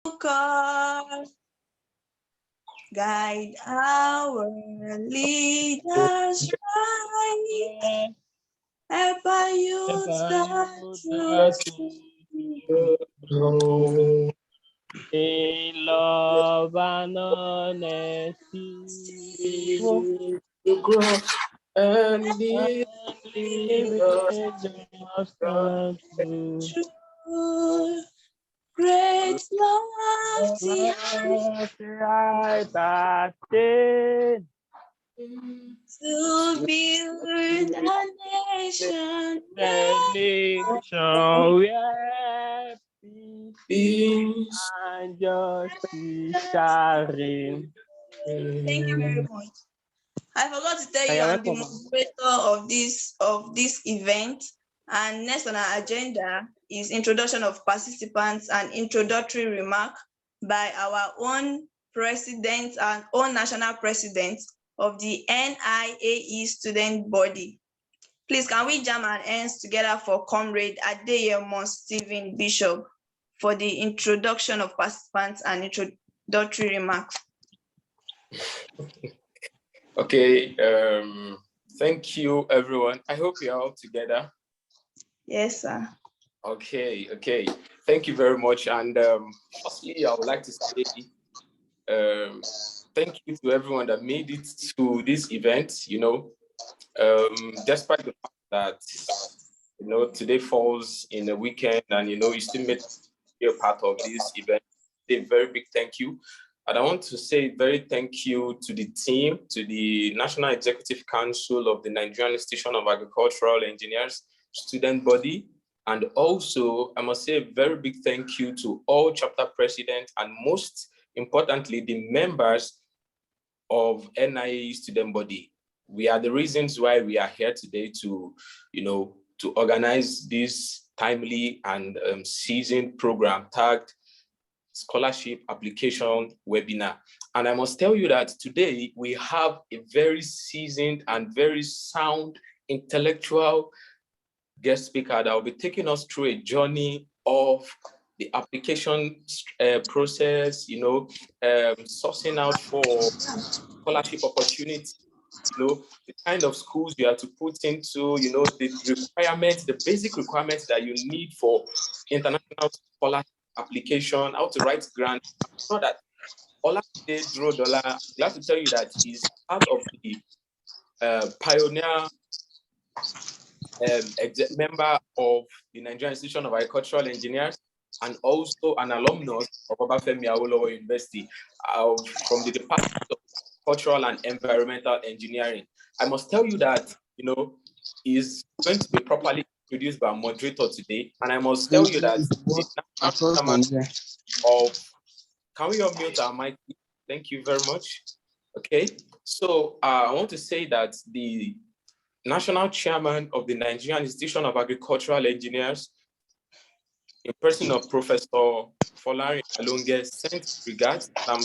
God, guide our leaders right, help our youth that grow in love and honesty, to grow and live great lofty right to build a nation where peace and justice shall reign. Thank you very much. I forgot to tell you I'm the moderator of this event. And next on our agenda is introduction of participants and introductory remark by our own president and own national president of the NIAE student body. Please, can we jam our hands together for Comrade Adeyemo Stephen Bishop for the introduction of participants and introductory remarks? Okay, thank you, everyone. I hope you're all together. Yes, sir. Okay. Thank you very much. And firstly, I would like to say thank you to everyone that made it to this event. Despite the fact that today falls in a weekend, and you still made a part of this event. A very big thank you. And I want to say very thank you to the team, to the National Executive Council of the Nigerian Institution of Agricultural Engineers student body. And also, I must say a very big thank you to all chapter presidents and most importantly, the members of NIAE student body. We are the reasons why we are here today to organize this timely and seasoned program tagged Scholarship Application Webinar. And I must tell you that today we have a very seasoned and very sound intellectual guest speaker that will be taking us through a journey of the application process, sourcing out for scholarship opportunity, the kind of schools you have to put into, the requirements, the basic requirements that you need for international scholarship application, how to write grants. I know that Olamide Duro-Dola, I'm glad to tell you that he's part of the pioneer member of the Nigerian Institution of Agricultural Engineers and also an alumnus of Obafemi Awolowo University from the Department of Cultural and Environmental Engineering. I must tell you that, he's going to be properly introduced by a moderator today. And I must tell you that can we unmute our mic? Thank you very much. Okay, so I want to say that the National Chairman of the Nigerian Institution of Agricultural Engineers, in person of Professor Folari Alonge, sent regards. I'm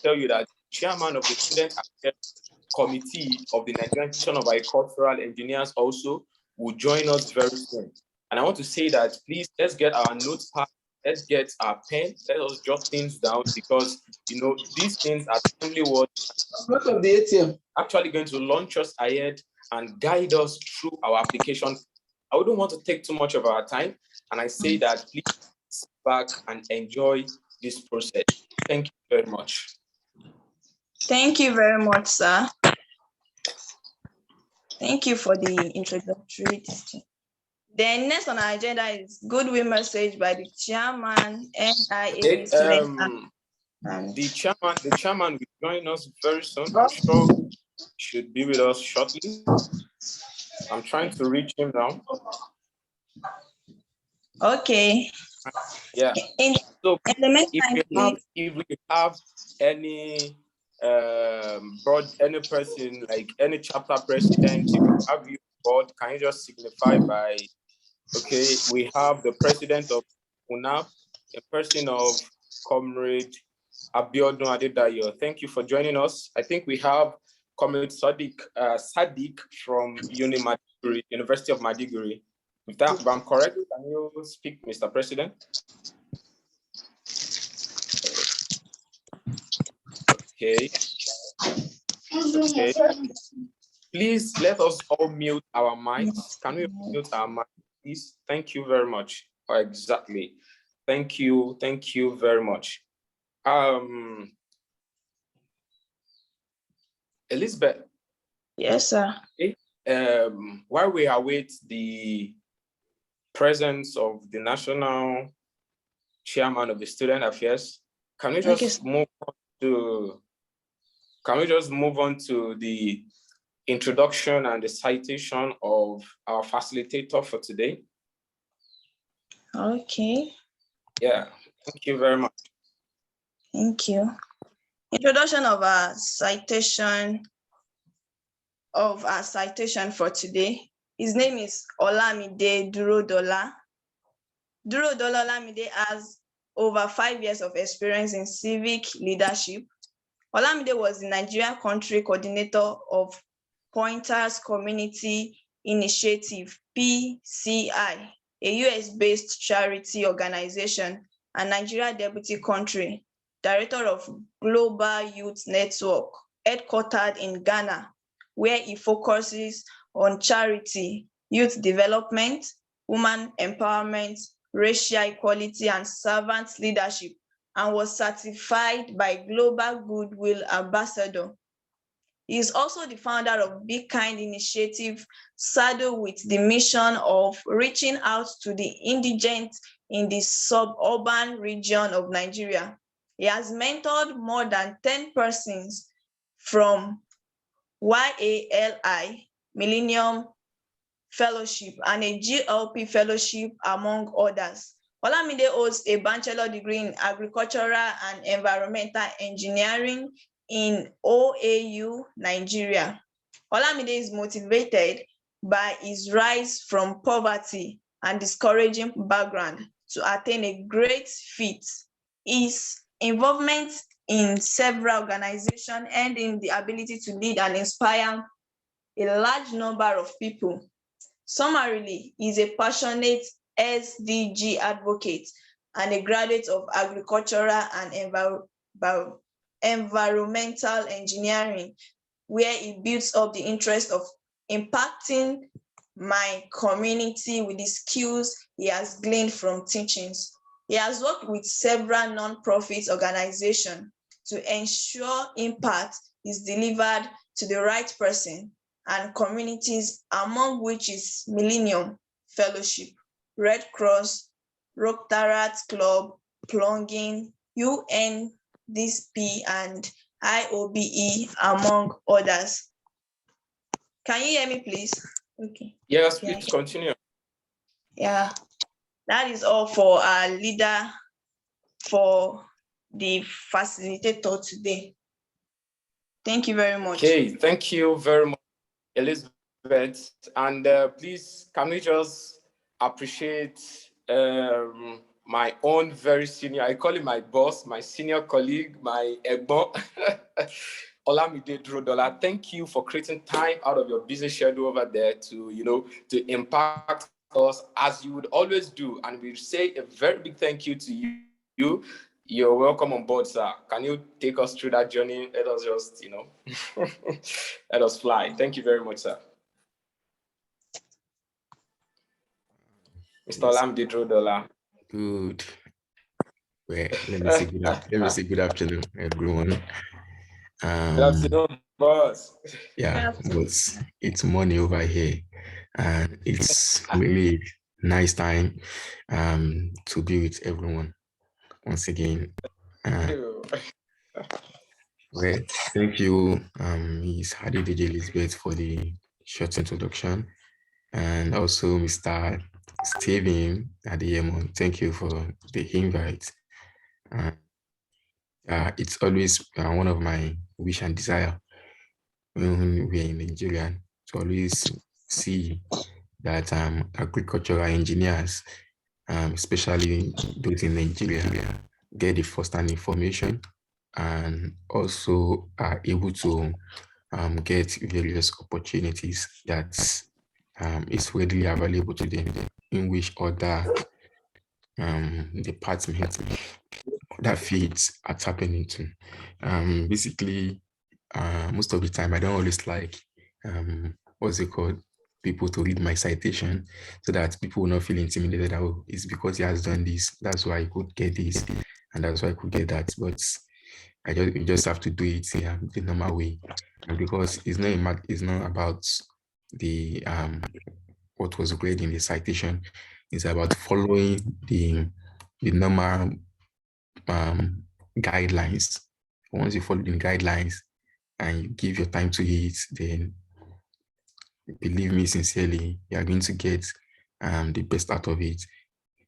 tell you that Chairman of the Student Affairs Committee of the Nigerian Institution of Agricultural Engineers also will join us very soon. And I want to say that please let's get our notepad, let's get our pen, let us jot things down because these things are simply what of the ATM actually going to launch us ahead and guide us through our application. I wouldn't want to take too much of our time, and I say that please sit back and enjoy this process. Thank you very much. Thank you very much, sir. Thank you for the introductory. Then next on our agenda is goodwill message by the chairman, NIA student. The chairman will join us very soon. I'm sure he should be with us shortly. I'm trying to reach him now. Okay. Yeah. So if we have any any person, like any chapter president, if you have you board, can you just signify by we have the president of UNAP, a person of Comrade Abiodun Adedayo. Thank you for joining us. I think we have Comrade Sadiq from University of Maiduguri. If I'm correct, can you speak, Mr. President? Okay. Okay. Please let us all mute our mics. Can we mute our mics, please? Thank you very much. Exactly. Thank you. Thank you very much. Elizabeth. Yes, sir. Okay. While we await the presence of the national chairman of the student affairs, can we just move on to the introduction and the citation of our facilitator for today? Okay. Yeah, thank you very much. Thank you. Introduction of our citation for today. His name is Olamide Durodola. Durodola Olamide has over 5 years of experience in civic leadership. Olamide was the Nigeria country coordinator of Pointers Community Initiative, PCI, a US-based charity organization, and Nigeria deputy country director of Global Youth Network, headquartered in Ghana, where he focuses on charity, youth development, women empowerment, racial equality, and servant leadership, and was certified by Global Goodwill Ambassador. He is also the founder of Be Kind Initiative, saddled with the mission of reaching out to the indigent in the suburban region of Nigeria. He has mentored more than 10 persons from YALI, Millennium Fellowship, and a GLP Fellowship, among others. Olamide holds a bachelor degree in agricultural and environmental engineering in OAU, Nigeria. Olamide is motivated by his rise from poverty and discouraging background to attain a great feat. His involvement in several organizations and in the ability to lead and inspire a large number of people. Summarily, he is a passionate SDG advocate and a graduate of agricultural and environmental engineering, where he builds up the interest of impacting my community with the skills he has gleaned from teachings. He has worked with several non-profit organizations to ensure impact is delivered to the right person and communities, among which is Millennium Fellowship, Red Cross, Rotaract Club, Plunging, UNDP, and IOBE, among others. Can you hear me, please? Okay. Yes, please continue. Yeah, that is all for our leader, for the facilitator today. Thank you very much. Okay, thank you very much, Elizabeth. And please, can we just appreciate my own very senior, I call him my boss, my senior colleague, my Ebo, Olamide Durodola. Thank you for creating time out of your busy schedule over there to, to impact us as you would always do. And we say a very big thank you to you. You're welcome on board, sir. Can you take us through that journey? Let us just, let us fly. Thank you very much, sir. Mr. Olamide Durodola. Good. Well, let me say good afternoon, everyone. Good afternoon, boss. Yeah, but it's morning over here, and it's really nice time to be with everyone once again. Well, thank you, Ms. Hadidiji Elizabeth, for the short introduction, and also Mr. Steven Adeyemo. Thank you for the invite. It's always one of my wish and desire when we're in Nigeria to always see that agricultural engineers, especially those in Nigeria, get the first-hand information and also are able to get various opportunities that is readily available to them, in which other departments that fields are tapping into. Basically, most of the time, I don't always like, what's it called, people to read my citation so that people will not feel intimidated. Oh, it's because he has done this. That's why I could get this, and that's why I could get that. But you just have to do it the normal way, and because it's not about the what was read in the citation. It's about following the normal guidelines. Once you follow the guidelines and you give your time to it, then believe me sincerely, you are going to get the best out of it.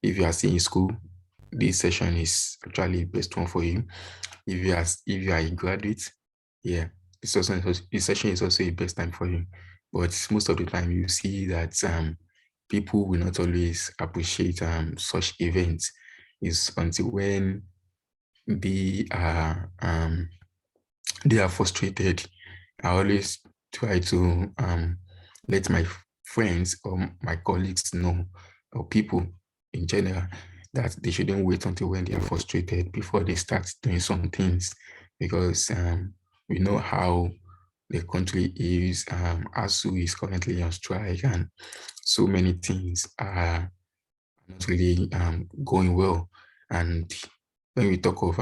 If you are still in school, this session is actually the best one for you. If you are a graduate, yeah, this session is also the best time for you. But most of the time, you see that people will not always appreciate such events. It's until when they are frustrated. I always try to let my friends or my colleagues know, or people in general, that they shouldn't wait until when they are frustrated before they start doing some things, because we know how the country is. ASU is currently on strike, and so many things are not really going well. And when we talk of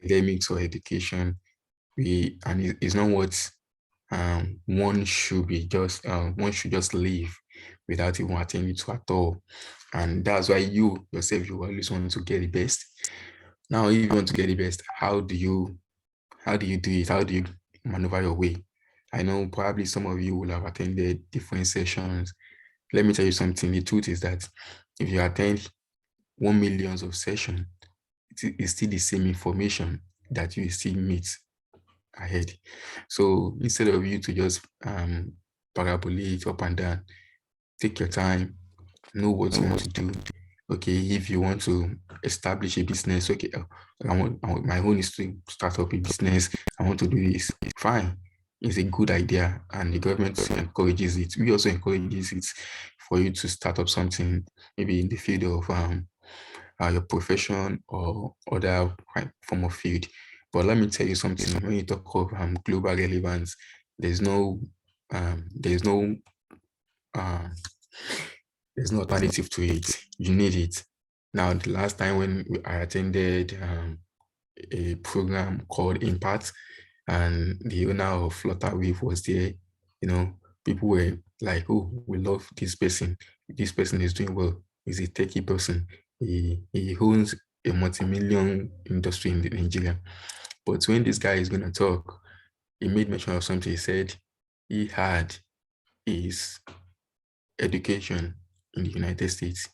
academics or education, it's not what one should just leave without even attending to at all. And that's why you yourself, you always want to get the best. Now, if you want to get the best, how do you do it? How do you maneuver your way? I know probably some of you will have attended different sessions. Let me tell you something. The truth is that if you attend 1 million of session, it's still the same information that you still meet ahead. So instead of you to just parabolate up and down, take your time, know what you want to do. Okay, if you want to establish a business, okay, my own is to start up a business. I want to do this. Fine, it's a good idea, and the government encourages it. We also encourages it for you to start up something, maybe in the field of your profession or other form of field. But let me tell you something. When you talk of global relevance, there's no alternative to it. You need it. Now, the last time when I attended a program called Impact, and the owner of Flutterwave was there, people were like, "Oh, we love this person. This person is doing well. He's a techie person. He owns a multi-million industry in Nigeria." But when this guy is going to talk, he made mention of something. He said he had his education in the United States.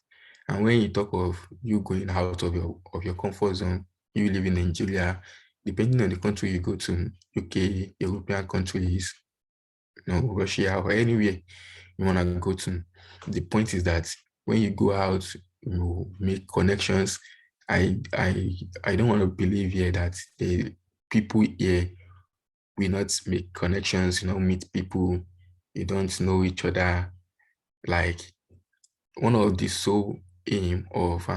And when you talk of you going out of your comfort zone, you live in Nigeria, depending on the country you go to, UK, European countries, Russia, or anywhere you want to go to, the point is that when you go out, you make connections. I don't want to believe here that the people here will not make connections, meet people, you don't know each other. Like, one of the sole aim of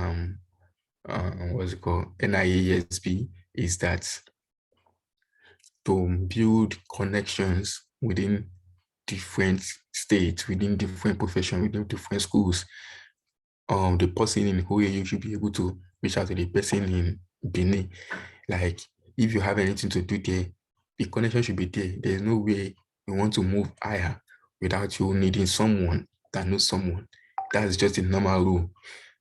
what's it called, Niaesb, is that to build connections within different states, within different professions, within different schools. The person in OAU should be able to reach out to the person in Benin. Like, if you have anything to do there, the connection should be there. There's no way you want to move higher without you needing someone that knows someone. That's just a normal rule.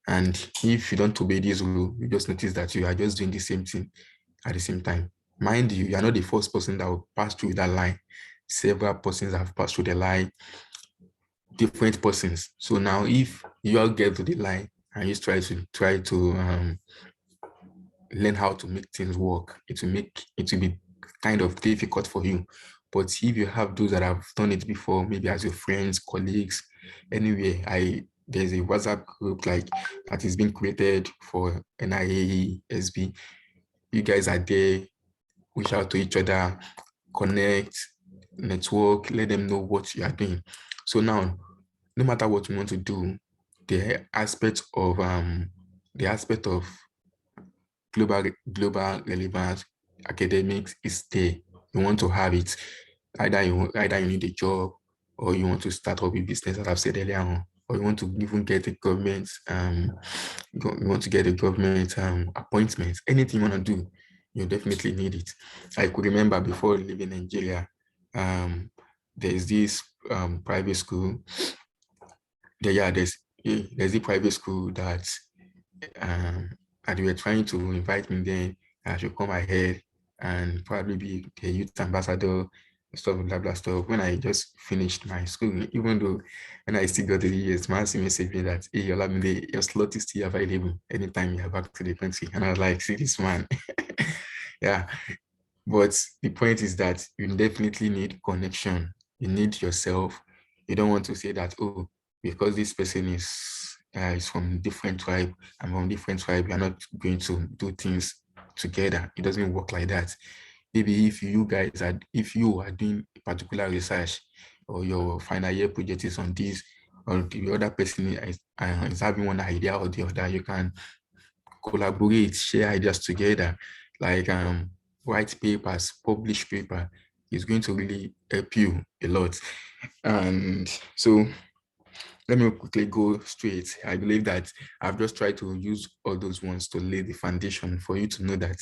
And if you don't obey this rule, you just notice that you are just doing the same thing at the same time. Mind you, you are not the first person that will pass through that line. Several persons have passed through the line, different persons. So now if you all get to the line and you try to learn how to make things work, it will be kind of difficult for you. But if you have those that have done it before, maybe as your friends, colleagues, anyway, there's a WhatsApp group like that is being created for Niaesb. You guys are there, reach out to each other, connect, network, let them know what you are doing. So now, no matter what you want to do, the aspect of global relevance academics is there. You want to have it. Either you need a job, or you want to start up a business, as I've said earlier on, or you want to even get a government appointment. Anything you want to do, you definitely need it. I could remember before leaving Nigeria, there's this private school. There's a private school that and they were trying to invite me then. I should come ahead and probably be the youth ambassador, stuff, blah, blah, stuff. When I just finished my school, even though when I still got the years, my message me that, hey, Olamide, your slot is still available anytime you're back to the country. And I was like, see this man. Yeah. But the point is that you definitely need connection. You need yourself. You don't want to say that, oh, because this person is from different tribe, I'm from different tribe, you're not going to do things together. It doesn't work like that. Maybe if you are doing particular research, or your final year project is on this, or the other person is having one idea or the other, you can collaborate, share ideas together, like write papers, publish paper. Is going to really help you a lot. And so let me quickly go straight. I believe that I've just tried to use all those ones to lay the foundation for you to know that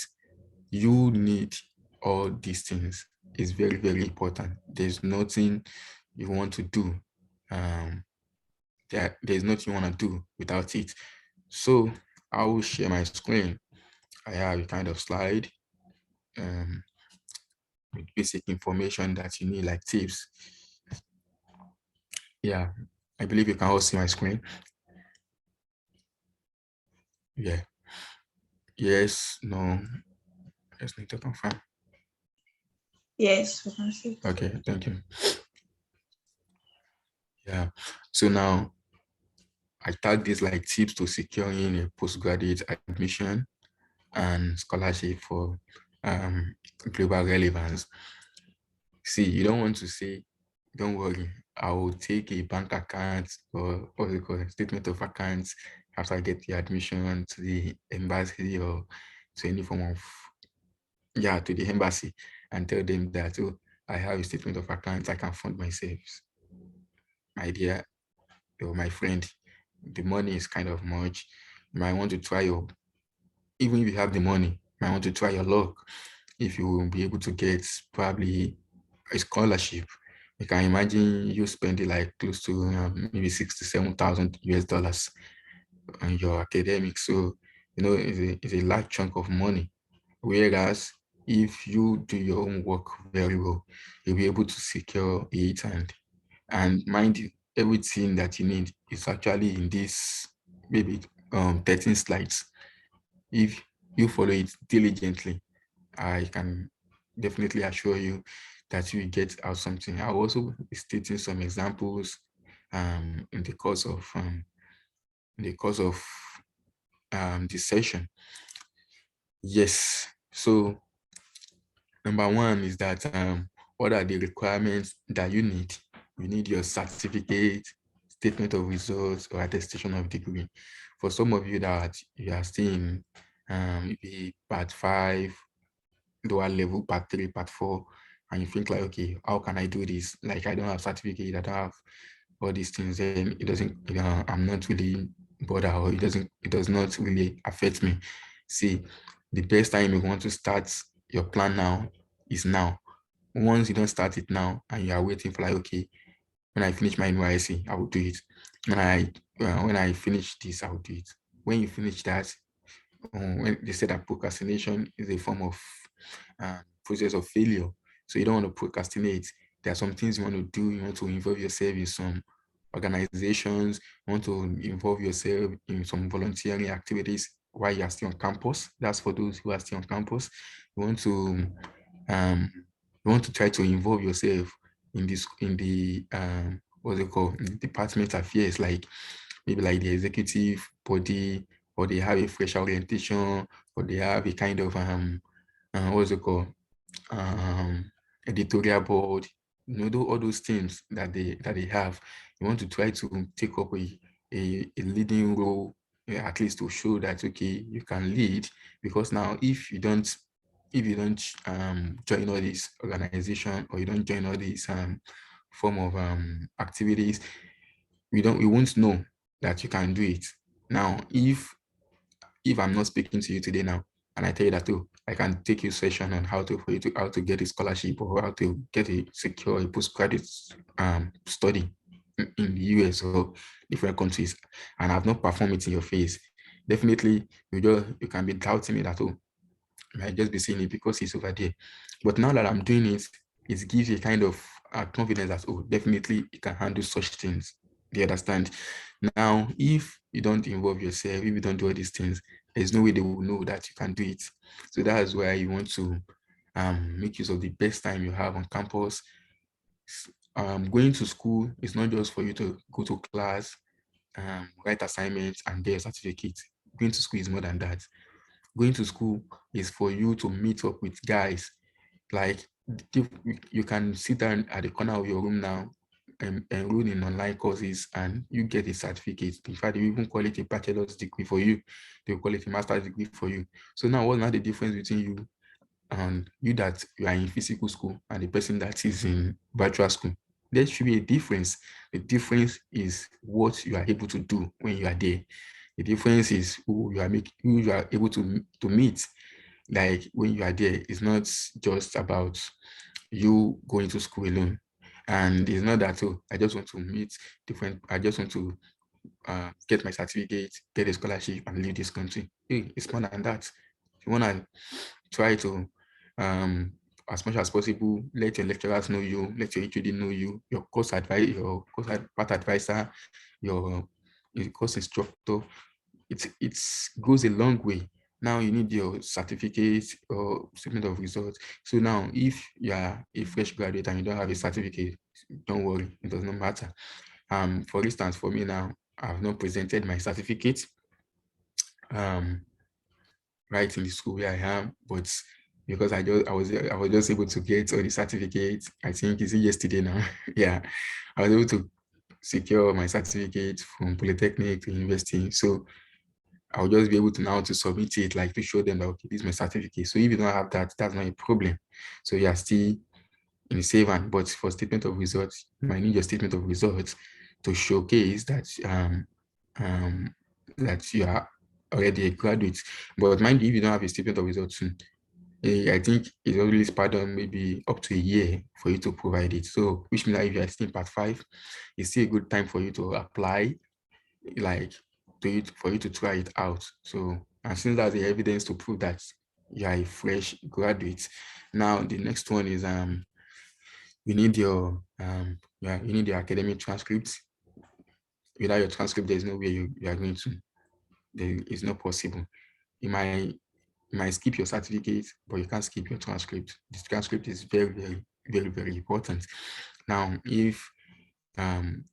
you need all these things. It's very, very important. There's nothing you want to do. There's nothing you want to do without it. So I will share my screen. I have a kind of slide with basic information that you need, like tips. Yeah, I believe you can all see my screen. Yeah. Yes, no. Just need to confirm. Yes, we can see. Okay, thank you. Yeah. So now I tag these like tips to securing a postgraduate admission and scholarship for global relevance. See, you don't want to say, don't worry, I will take a bank account or what's it called, a statement of accounts after I get the admission to the embassy or to any form of, to the embassy, and tell them that, oh, I have a statement of accounts, I can fund myself. My dear, or my friend, the money is kind of much. You might want to try even if you have the money, you might want to try your luck if you will be able to get probably a scholarship. You can imagine you spending like close to maybe $67,000 on your academics. So, it's a large chunk of money. Whereas if you do your own work very well, you'll be able to secure it. And mind you, everything that you need is actually in this maybe 13 slides. If you follow it diligently, I can definitely assure you that you get out something. I'll also be stating some examples in the course of this session. Yes. So number one is that what are the requirements that you need? You need your certificate, statement of results, or attestation of degree. For some of you that you are still in maybe part 5, lower level, part 3, part 4, and you think like, okay, how can I do this? Like, I don't have certificate, I don't have all these things, then it doesn't, I'm not really bothered, or it does not really affect me. See, the best time you want to start your plan now is now. Once you don't start it now and you are waiting for like, okay, when I finish my NYSC, I will do it. When I finish this, I will do it. When you finish that, when they said that procrastination is a form of process of failure. So you don't want to procrastinate. There are some things you want to do. You want to involve yourself in some organizations. You want to involve yourself in some volunteering activities while you are still on campus. That's for those who are still on campus. You want to try to involve yourself in the what's it called, department affairs, like maybe like the executive body, or they have a fresh orientation, or they have a kind of what's it called, editorial board. All those things that they have. You want to try to take up a leading role at least to show that, okay, you can lead. Because now if you don't join all these organization, or you don't join all these form of activities, we won't know that you can do it. Now, if I'm not speaking to you today now, and I tell you that, oh, I can take you session on how to get a scholarship, or how to get a postgraduate study in the US or different countries, and I've not performed it in your face, definitely you can be doubting me that, oh, I might just be saying it because it's over there. But now that I'm doing it, it gives you a kind of confidence that, oh, definitely you can handle such things. Do you understand? Now, if you don't involve yourself, if you don't do all these things, there's no way they will know that you can do it. So that's why you want to make use of the best time you have on campus. Going to school is not just for you to go to class, write assignments, and get a certificate. Going to school is more than that. Going to school is for you to meet up with guys. Like, you can sit down at the corner of your room now and enroll in online courses, and you get a certificate. In fact, they even call it a bachelor's degree for you. They will call it a master's degree for you. So now, what's now the difference between you and you that you are in physical school and the person that is in virtual school? There should be a difference. The difference is what you are able to do when you are there. The difference is who you are able to meet. Like, when you are there, it's not just about you going to school alone. And it's not that, oh, I just want to get my certificate, get a scholarship, and leave this country. Hey, it's more than that. You want to try to, as much as possible, let your lecturers know you, let your HOD know you, your course path advisor, your course instructor. It goes a long way. Now you need your certificate or statement of results. So now, if you are a fresh graduate and you don't have a certificate, don't worry, it does not matter. For instance, for me now, I've not presented my certificate right in the school where I am, but because I was just able to get all the certificates. I think it's yesterday now. Yeah, I was able to secure my certificate from Polytechnic to university. So I'll just be able to now to submit it, like to show them that, okay, this is my certificate. So if you don't have that, that's not a problem. So you are still in the save hand. But for statement of results, you might need your statement of results to showcase that that you are already a graduate. But mind you, if you don't have a statement of results, I think it's always pardon maybe up to a year for you to provide it. So which means that if you are still in part 5, it's still a good time for you to apply, like for you to try it out. So, and since that's the evidence to prove that you are a fresh graduate, now the next one is you need your academic transcripts. Without your transcript, there's no way you are going to. It's not possible. You might skip your certificate, but you can't skip your transcript. The transcript is very, very, very, very important. Now, if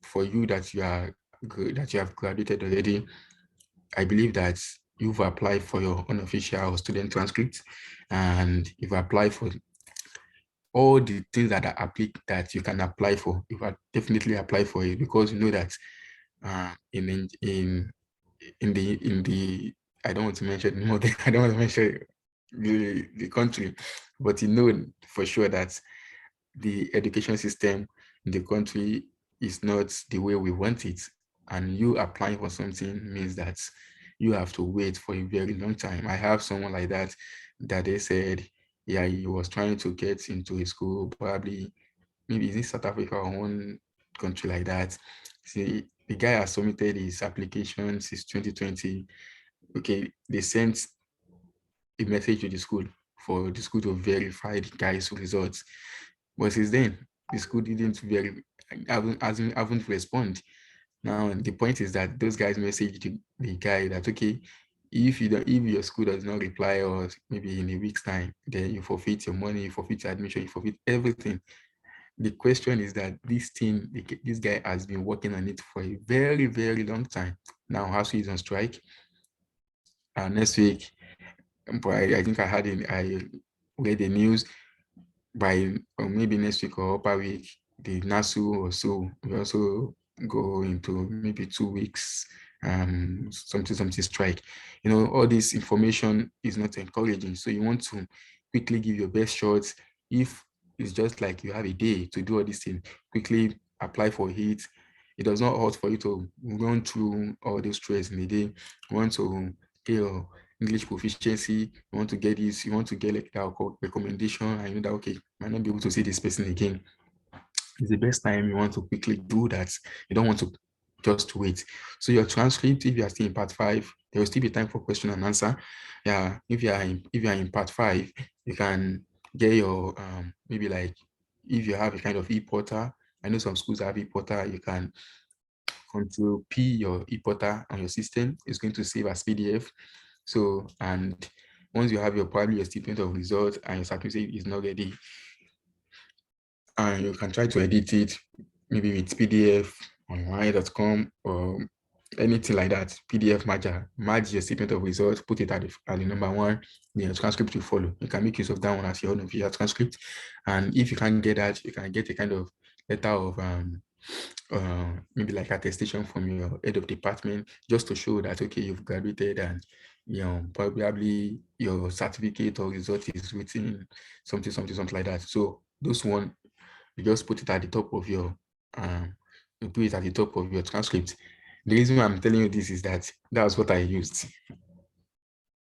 for you that you have graduated already, I believe that you've applied for your unofficial student transcript, and you've applied for all the things that you can apply for. You have definitely apply for it, because you know that in the I don't want to mention more. I don't want to mention the country, but you know for sure that the education system in the country is not the way we want it. And you applying for something means that you have to wait for a very long time. I have someone like that they said, yeah, he was trying to get into a school, probably maybe it's in South Africa or one country like that. See, the guy has submitted his application since 2020. Okay, they sent a message to the school for the school to verify the guy's results. But since then, the school haven't responded. Now, the point is that those guys messaged the guy that, okay, if your school does not reply, or maybe in a week's time, then you forfeit your money, you forfeit your admission, you forfeit everything. The question is that this guy has been working on it for a very, very long time. Now, HASU is on strike. Next week, but I think I read the news or maybe next week or upper week, the NASU or so will also go into maybe 2 weeks something strike. You know, all this information is not encouraging. So you want to quickly give your best shots. If it's just like you have a day to do all these things, quickly apply for it. It does not hurt for you to run through all those stress in a day. You want to get your English proficiency, you want to get this, you want to get like that recommendation, and you know that, okay, might not be able to see this person again. It's the best time you want to quickly do that. You don't want to just wait. So your transcript, if you are still in part 5, there will still be time for question and answer. Yeah, if you are in part 5, you can get your maybe like if you have a kind of e-portal. I know some schools have e-portal. You can Control P your e-portal on your system. It's going to save as PDF. So, and once you have probably your statement of results and your certificate is not ready, and you can try to edit it maybe with PDF on y.com or anything like that. PDF merger, merge your statement of results, put it at the number 1, then your transcript will follow. You can make use of that one as your own official transcript. And if you can't get that, you can get a kind of letter of maybe like attestation from your head of department, just to show that, okay, you've graduated, and you know, probably your certificate or result is written something like that. So those one, you just put it at the top of your you put it at the top of your transcript. The reason why I'm telling you this is that was what I used.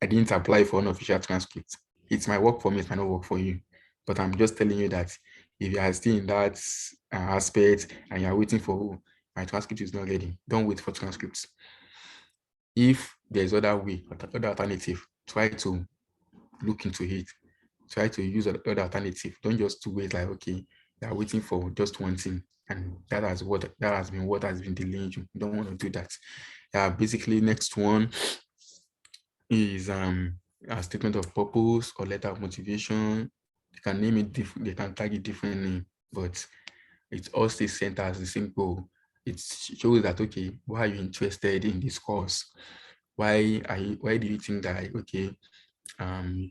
I didn't apply for an official transcript. It might work for me, it might not work for you. But I'm just telling you that if you are still in that aspect and you're waiting for, my transcript is not ready, don't wait for transcripts. If there's other way, other alternative, try to look into it. Try to use other alternative. Don't just wait like, okay, you're waiting for just one thing, and that has been what has been delaying you. You don't want to do that. Basically, next one is a statement of purpose or letter of motivation. They can name it different, they can tag it differently, but it all stays centered as the same goal. It shows that, okay, why are you interested in this course? Why do you think that, okay,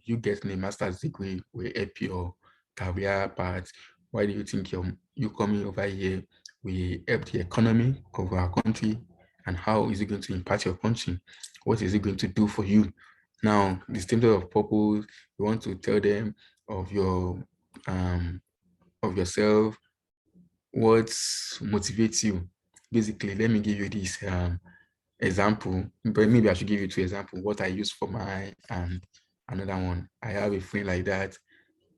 you getting a master's degree will help your career path? Why do you think you coming over here will help the economy of our country? And how is it going to impact your country? What is it going to do for you? Now, the statement of purpose, you want to tell them of yourself, what motivates you. Basically, let me give you this example, but maybe I should give you 2 examples. What I use for my another one. I have a friend like that.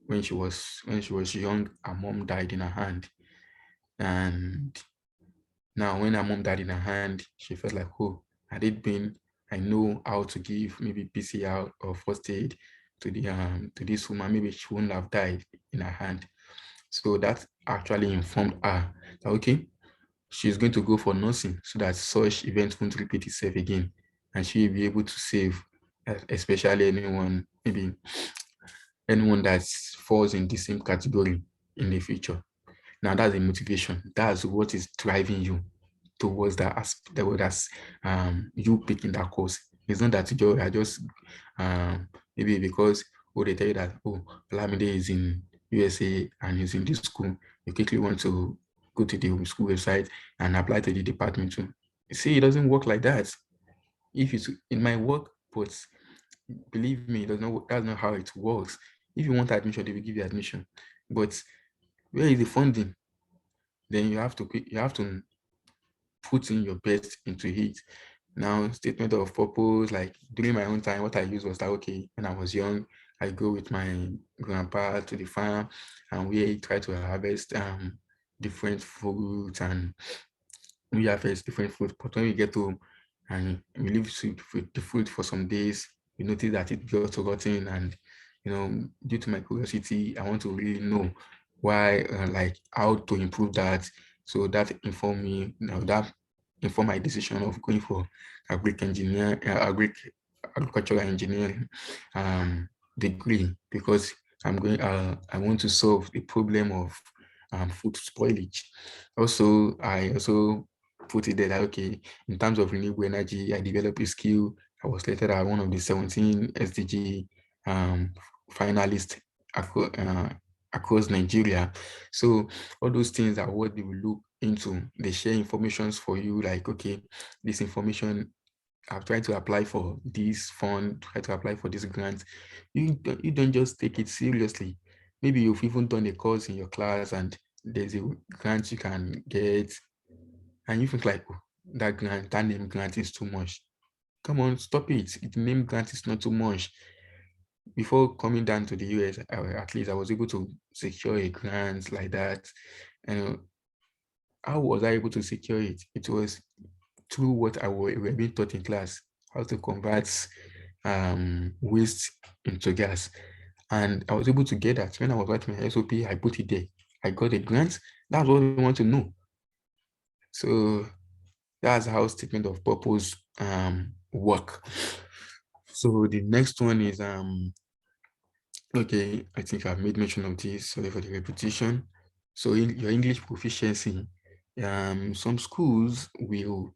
When she was young, her mom died in her hand, and now when her mom died in her hand, she felt like, oh, I know how to give maybe PCR or first aid to this woman. Maybe she wouldn't have died in her hand. So that actually informed her that, okay, she's going to go for nursing so that such events won't repeat itself again, and she'll be able to save, especially anyone that falls in the same category in the future. Now that's the motivation. That's what is driving you towards that aspect. That's you picking that course. It's not that you are just maybe because they tell you that, oh, Lamide is in USA and he's in this school, you quickly want to go to the school website and apply to the department too. You see, it doesn't work like that. If it's in my work, but believe me, that's not how it works. If you want admission, they will give you admission. But where is the funding? Then you have to put in your best into it. Now, statement of purpose, like during my own time, what I used was that, okay, when I was young, I go with my grandpa to the farm and we try to harvest different fruits, and we harvest different fruit. But when we get home and we leave the fruit for some days, we notice that it got forgotten, and due to my curiosity, I want to really know why, like how to improve that. So that informed me, that informed my decision of going for agricultural engineering degree, because I want to solve the problem of food spoilage. Also, I put it there that, okay, in terms of renewable energy, I developed a skill. I was selected as one of the 17 SDG finalists across Nigeria. So all those things are what they will look into. They share informations for you, like, okay, this information I've tried to apply for this fund, try to apply for this grant. You don't just take it seriously. Maybe you've even done a course in your class and there's a grant you can get, and you think like, oh, that grant, that name grant is too much. Come on, stop it. The name grant is not too much. Before coming down to the US, at least I was able to secure a grant like that. And how was I able to secure it? It was through what were being taught in class, how to convert waste into gas. And I was able to get that. When I was writing my SOP, I put it there. I got a grant. That's what we want to know. So that's how statement of purpose work. So the next one is okay, I think I've made mention of this. Sorry for the repetition. So in your English proficiency, some schools will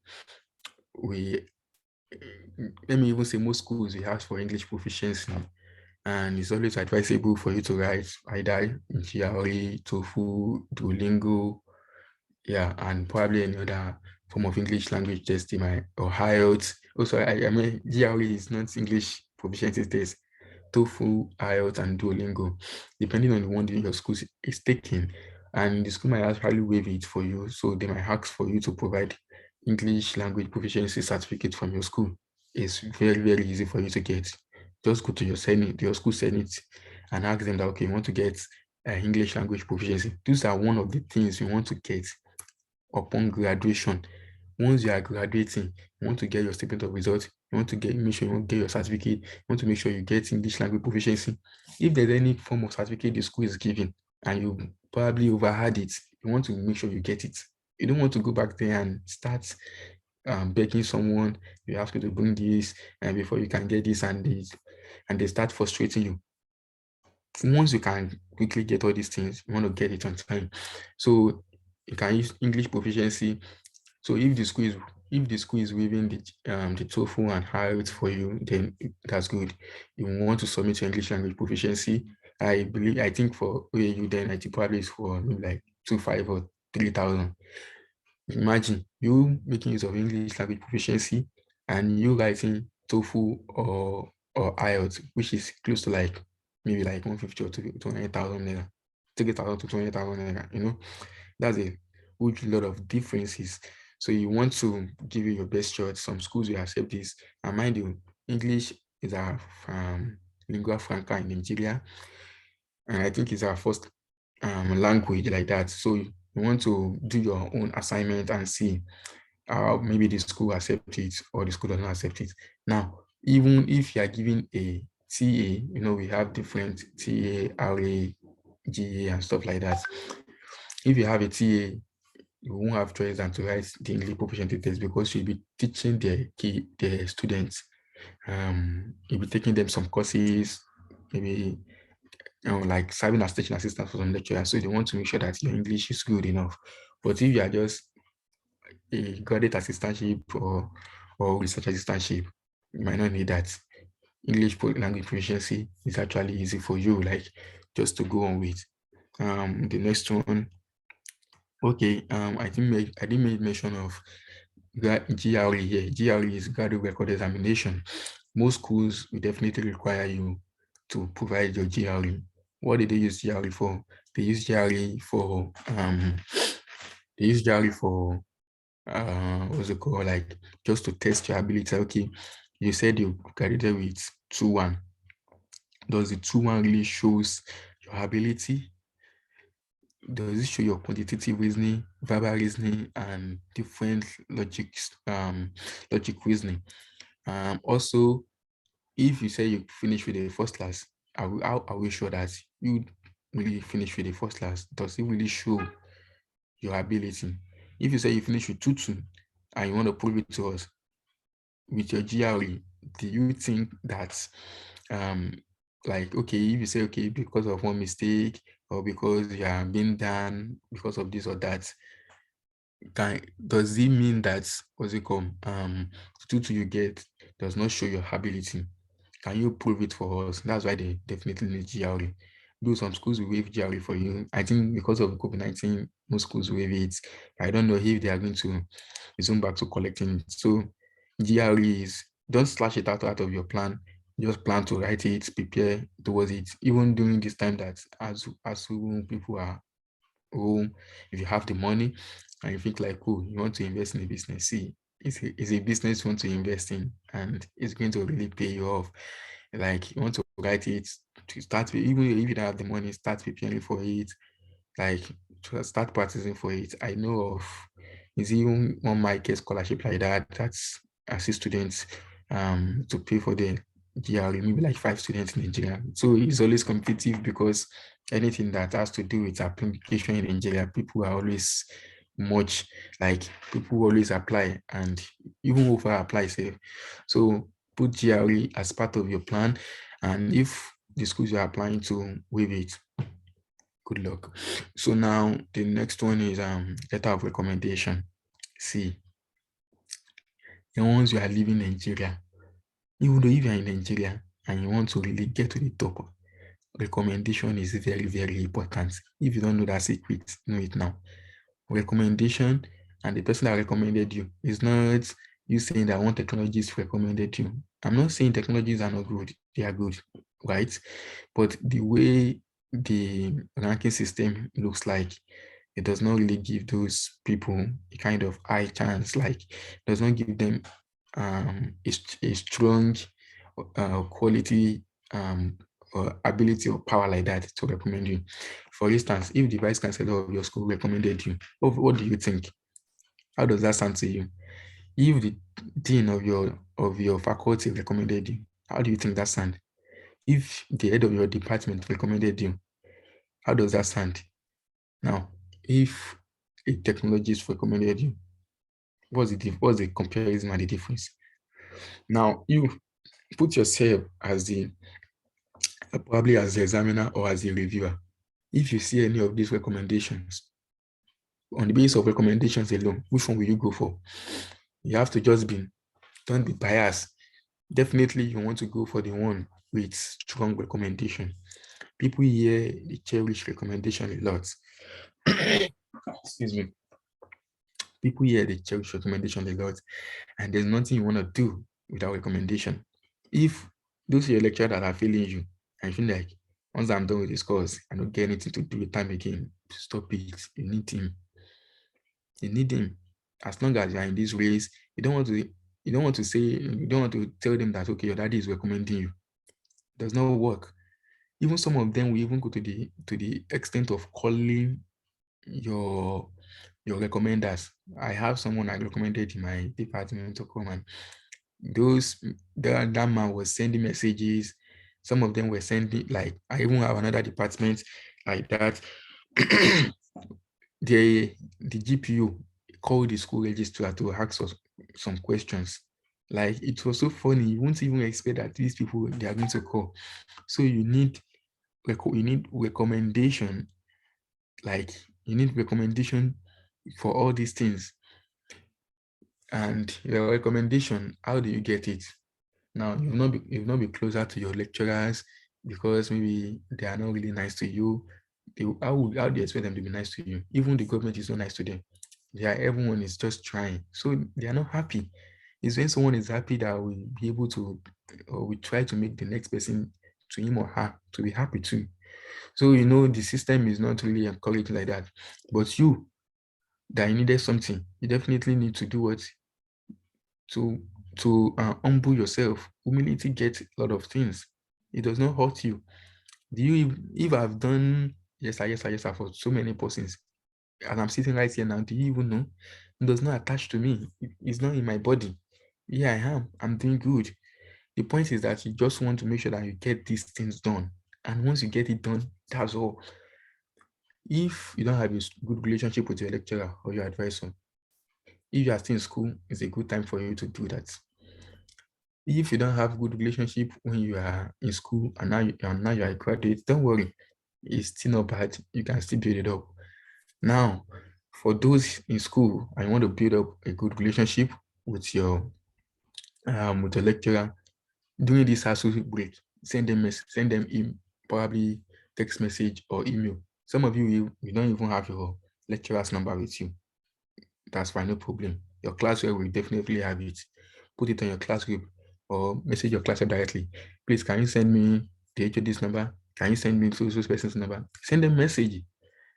let me even say most schools will ask for English proficiency, and it's always advisable for you to write either in GRE, TOEFL, Duolingo, yeah, and probably any other form of English language testing or IELTS. Also, I mean, GRE is not English proficiency test. TOEFL, IELTS, and Duolingo, depending on the one that your school is taking. And the school might actually waive it for you. So they might ask for you to provide English language proficiency certificate from your school. It's very, very easy for you to get. Just go to your Senate, your school Senate, and ask them that, okay, you want to get English language proficiency. These are one of the things you want to get upon graduation. Once you are graduating, you want to get your statement of results, you want to make sure you want to get your certificate, you want to make sure you get English language proficiency. If there's any form of certificate the school is giving and you probably overheard it, you want to make sure you get it. You don't want to go back there and start begging someone, you have to bring this and before you can get this and this, and they start frustrating you. Once you can quickly get all these things, you want to get it on time. So you can use English proficiency. So if the school is waiving the TOEFL and IELTS for you, then that's good. You want to submit your English language proficiency. I think for OAU then I think probably is for like 2,500 or 3,000. Imagine you making use of English language proficiency and you writing TOEFL or IELTS, which is close to like maybe like 150 or 200,000 naira, 30,000 to 20,000 naira. You know, that's a huge lot of differences. So you want to give it your best shot. Some schools will accept this. And mind you, English is our lingua franca in Nigeria. And I think it's our first language like that. So you want to do your own assignment and see maybe the school accept it or the school does not accept it. Now, even if you are given a TA, you know, we have different TA, RA, GA and stuff like that. If you have a TA, you won't have choice than to write the English proficiency test because you'll be teaching the students. You'll be taking them some courses, maybe like serving as teaching assistant for some lecturers. So they want to make sure that your English is good enough. But if you are just a graduate assistantship or research assistantship, you might not need that. English language proficiency is actually easy for you, like just to go on with. The next one. Okay, I didn't make mention of GRE here. GRE is graduate record examination. Most schools will definitely require you to provide your GRE. What did they use GRE for? They use GRE for what's it called? Like just to test your ability. Okay, you said you graduated with 2-1. Does the 2-1 really shows your ability? Does it show your quantitative reasoning, verbal reasoning, and different logic reasoning? Also, if you say you finish with a first class, are we sure that you really finish with a first class? Does it really show your ability? If you say you finish with 2-2 and you want to prove it to us with your GRE, do you think that like, okay, if you say, okay, because of one mistake or because you are being done because of this or that, does it mean that what's it called? 2-2 you get does not show your ability? Can you prove it for us? That's why they definitely need GRE. Though some schools will waive GRE for you. I think because of COVID-19, most schools waive it. I don't know if they are going to resume back to collecting it. So GRE is, don't slash it out of your plan. Just plan to write it, prepare towards it. Even during this time that as people are home, if you have the money and you think like, oh, you want to invest in a business, see, it's a business you want to invest in, and it's going to really pay you off. Like, you want to write it, to start with, even if you don't have the money, start preparing for it, like to start practicing for it. I know of, is even one might get scholarship like that, that's assist students to pay for the GRE, maybe like 5 students in Nigeria. So it's always competitive, because anything that has to do with application in Nigeria, people are always much, like, people always apply, and even over apply safe. So put GRE as part of your plan, and if the schools you're applying to waive it, good luck. So now the next one is letter of recommendation. See, the ones you are living in Nigeria, even though if you are in Nigeria and you want to really get to the top, recommendation is very, very important. If you don't know that secret, know it now. Recommendation, and the person that recommended you, is not you saying that one technologist recommended you. I'm not saying technologies are not good, they are good, right? But the way the ranking system looks like, it does not really give those people a kind of high chance, like, does not give them a strong quality or ability or power like that to recommend you. For instance, if the vice chancellor of your school recommended you, what do you think? How does that sound to you? If the dean of your faculty recommended you, how do you think that sound? If the head of your department recommended you, how does that sound? Now, if a technologist recommended you, what's the comparison and the difference? Now, you put yourself as probably as the examiner or as the reviewer. If you see any of these recommendations, on the basis of recommendations alone, which one will you go for? You have to just don't be biased. Definitely, you want to go for the one with strong recommendation. People here, they cherish recommendation a lot. Excuse me. People here, they cherish recommendation a lot, and there's nothing you want to do without recommendation. If those are your lecturers that are failing you, and you feel like, once I'm done with this course, I don't get anything to do with time again, stop it. You need him. You need him. As long as you are in this race, you don't want to tell them that, okay, your daddy is recommending you. It does not work. Even some of them will even go to the extent of calling your recommenders. I have someone I recommended in my department to come, and that man was sending messages. Some of them were sending, like, I even have another department like that. the GPU called the school registrar to ask us some questions. Like, it was so funny. You won't even expect that these people, they are going to call. So you need recommendation. Like, you need recommendation for all these things. And your recommendation, how do you get it? Now, you'll not be closer to your lecturers because maybe they are not really nice to you. How do you expect them to be nice to you? Even the government is not nice to them. Everyone is just trying. So they are not happy. It's when someone is happy that we be able to, or we try to make the next person, to him or her, to be happy too. So, the system is not really encouraging like that. But you, that you needed something, you definitely need to do what? To humble yourself. Humility gets a lot of things. It does not hurt you. If I've done yes sir for so many persons, and I'm sitting right here now, do you even know? It does not attach to me. It's not in my body. Yeah, I am. I'm doing good. The point is that you just want to make sure that you get these things done. And once you get it done, that's all. If you don't have a good relationship with your lecturer or your advisor, if you are still in school, it's a good time for you to do that. If you don't have good relationship when you are in school and now you are a graduate, don't worry. It's still not bad. You can still build it up. Now, for those in school, I want to build up a good relationship with your lecturer during this hassle break. Send them probably text message or email. Some of you don't even have your lecturer's number with you. That's fine, no problem. Your classwork will definitely have it. put it on your class group or message your class directly. Please, can you send me the HOD's number? Can you send me so person's number? Send them a message.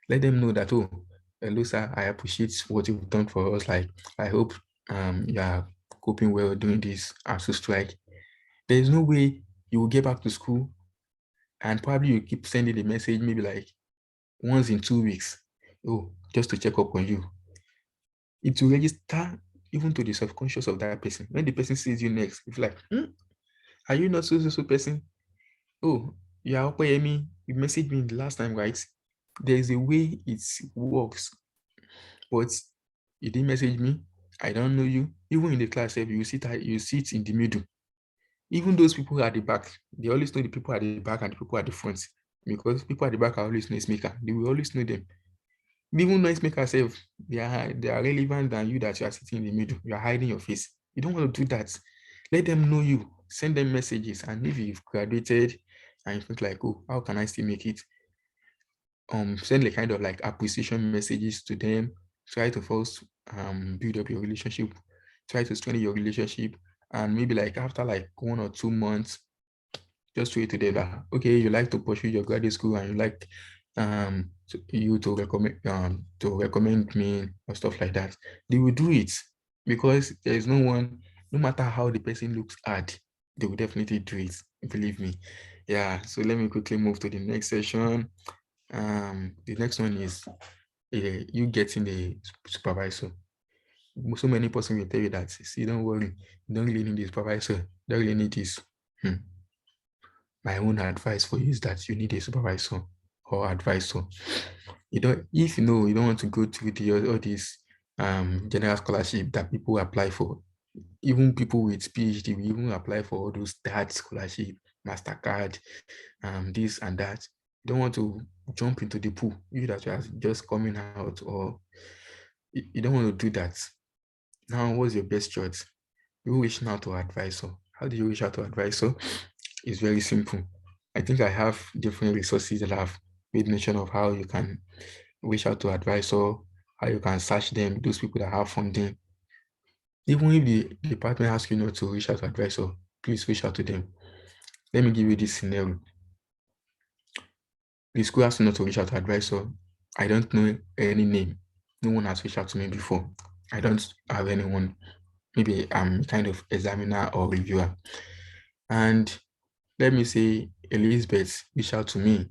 Let them know that, oh, hello, sir, I appreciate what you've done for us. Like, I hope you are coping well during this ASU strike. There's no way you will get back to school and probably you keep sending the message maybe like once in 2 weeks. Oh, just to check up on you. It will register even to the subconscious of that person. When the person sees you next, it's like, are you not so person? Oh, you are Opeyemi. You messaged me the last time, right? There is a way it works. But you didn't message me. I don't know you. Even in the class, you sit in the middle. Even those people at the back, they always know the people at the back and the people at the front. Because people at the back are always noisemaker. They will always know them. Even noisemakers self, they are relevant than you that you are sitting in the middle. You are hiding your face. You don't want to do that. Let them know you. Send them messages. And if you've graduated and you think like, oh, how can I still make it? Send a kind of like appreciation messages to them. Try to first build up your relationship. Try to strengthen your relationship. And maybe like after like 1 or 2 months, just show it to them that, okay, you like to pursue your graduate school and you like you to recommend me or stuff like that. They will do it because there is no one, no matter how the person looks hard, they will definitely do it. Believe me. Yeah. So let me quickly move to the next session. The next one is you getting the supervisor. So many persons will tell you that, see, don't worry, you don't really need the supervisor, don't really need this. My own advice for you is that you need a supervisor or advisor. If you know you don't want to go through all these general scholarship that people apply for, even people with PhD will even apply for all those DAD scholarship, MasterCard, this and that. You don't want to jump into the pool, you that you are just coming out, or you don't want to do that. Now, what's your best choice? You reach out to advisor. How do you reach out to advisor? It's very simple. I think I have different resources that have made mention of how you can reach out to advisor, how you can search them, those people that have funding. Even if the department asks you not to reach out to advisor, please reach out to them. Let me give you this scenario. The school asks you not to reach out to advisor. I don't know any name. No one has reached out to me before. I don't have anyone. Maybe I'm kind of examiner or reviewer. And let me say Elizabeth reached out to me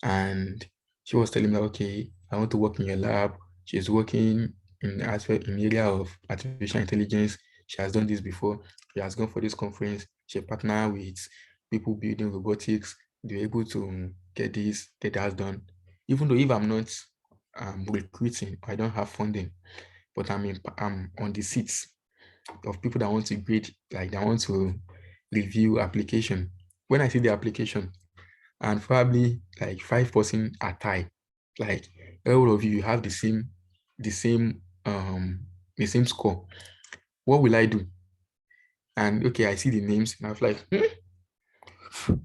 and she was telling me, okay, I want to work in your lab. She's working in the area of artificial intelligence. She has done this before. She has gone for this conference. She partnered with people building robotics. They're able to get that done. Even though if I'm not recruiting, I don't have funding, but I'm on the seats of people that want to grade, like that want to review application. When I see the application and probably like 5% are tied, like all of you have the same score, what will I do? And okay, I see the names and I was like,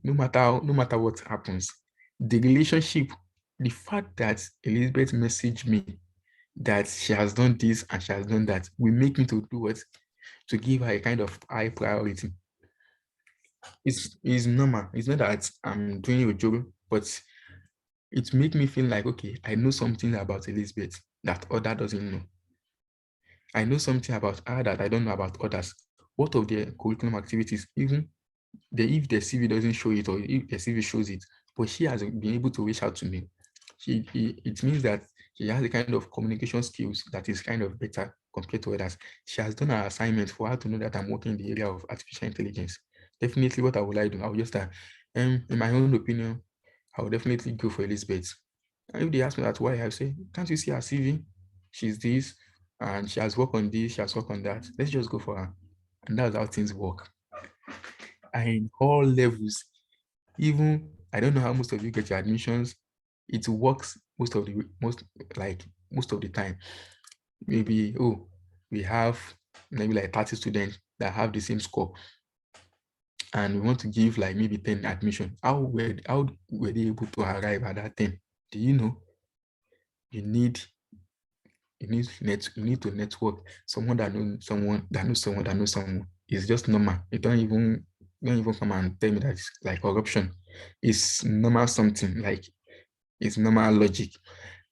no matter what happens, the relationship, the fact that Elizabeth messaged me that she has done this and she has done that will make me to do what? To give her a kind of high priority. It's normal. It's not that I'm doing a job, but it makes me feel like, okay, I know something about Elizabeth that other doesn't know. I know something about her that I don't know about others. What of their curriculum activities, even if the CV doesn't show it or if the CV shows it, but she has been able to reach out to me. It means that she has a kind of communication skills that is kind of better compared to others. She has done her assignment for her to know that I'm working in the area of artificial intelligence. Definitely, what I would like to do, I will just in my own opinion, I will definitely go for Elizabeth. And if they ask me that why, I say, can't you see her CV? She's this, and she has worked on this, she has worked on that. Let's just go for her. And that's how things work. And in all levels, even I don't know how most of you get your admissions. It works most of the time. Maybe we have maybe like 30 students that have the same score, and we want to give like maybe 10 admission. How were they able to arrive at that 10? Do you know? You need to network. Someone that knows someone that knows someone that knows someone. It's just normal. You don't even come and tell me that it's like corruption. It's normal something, like it's normal logic.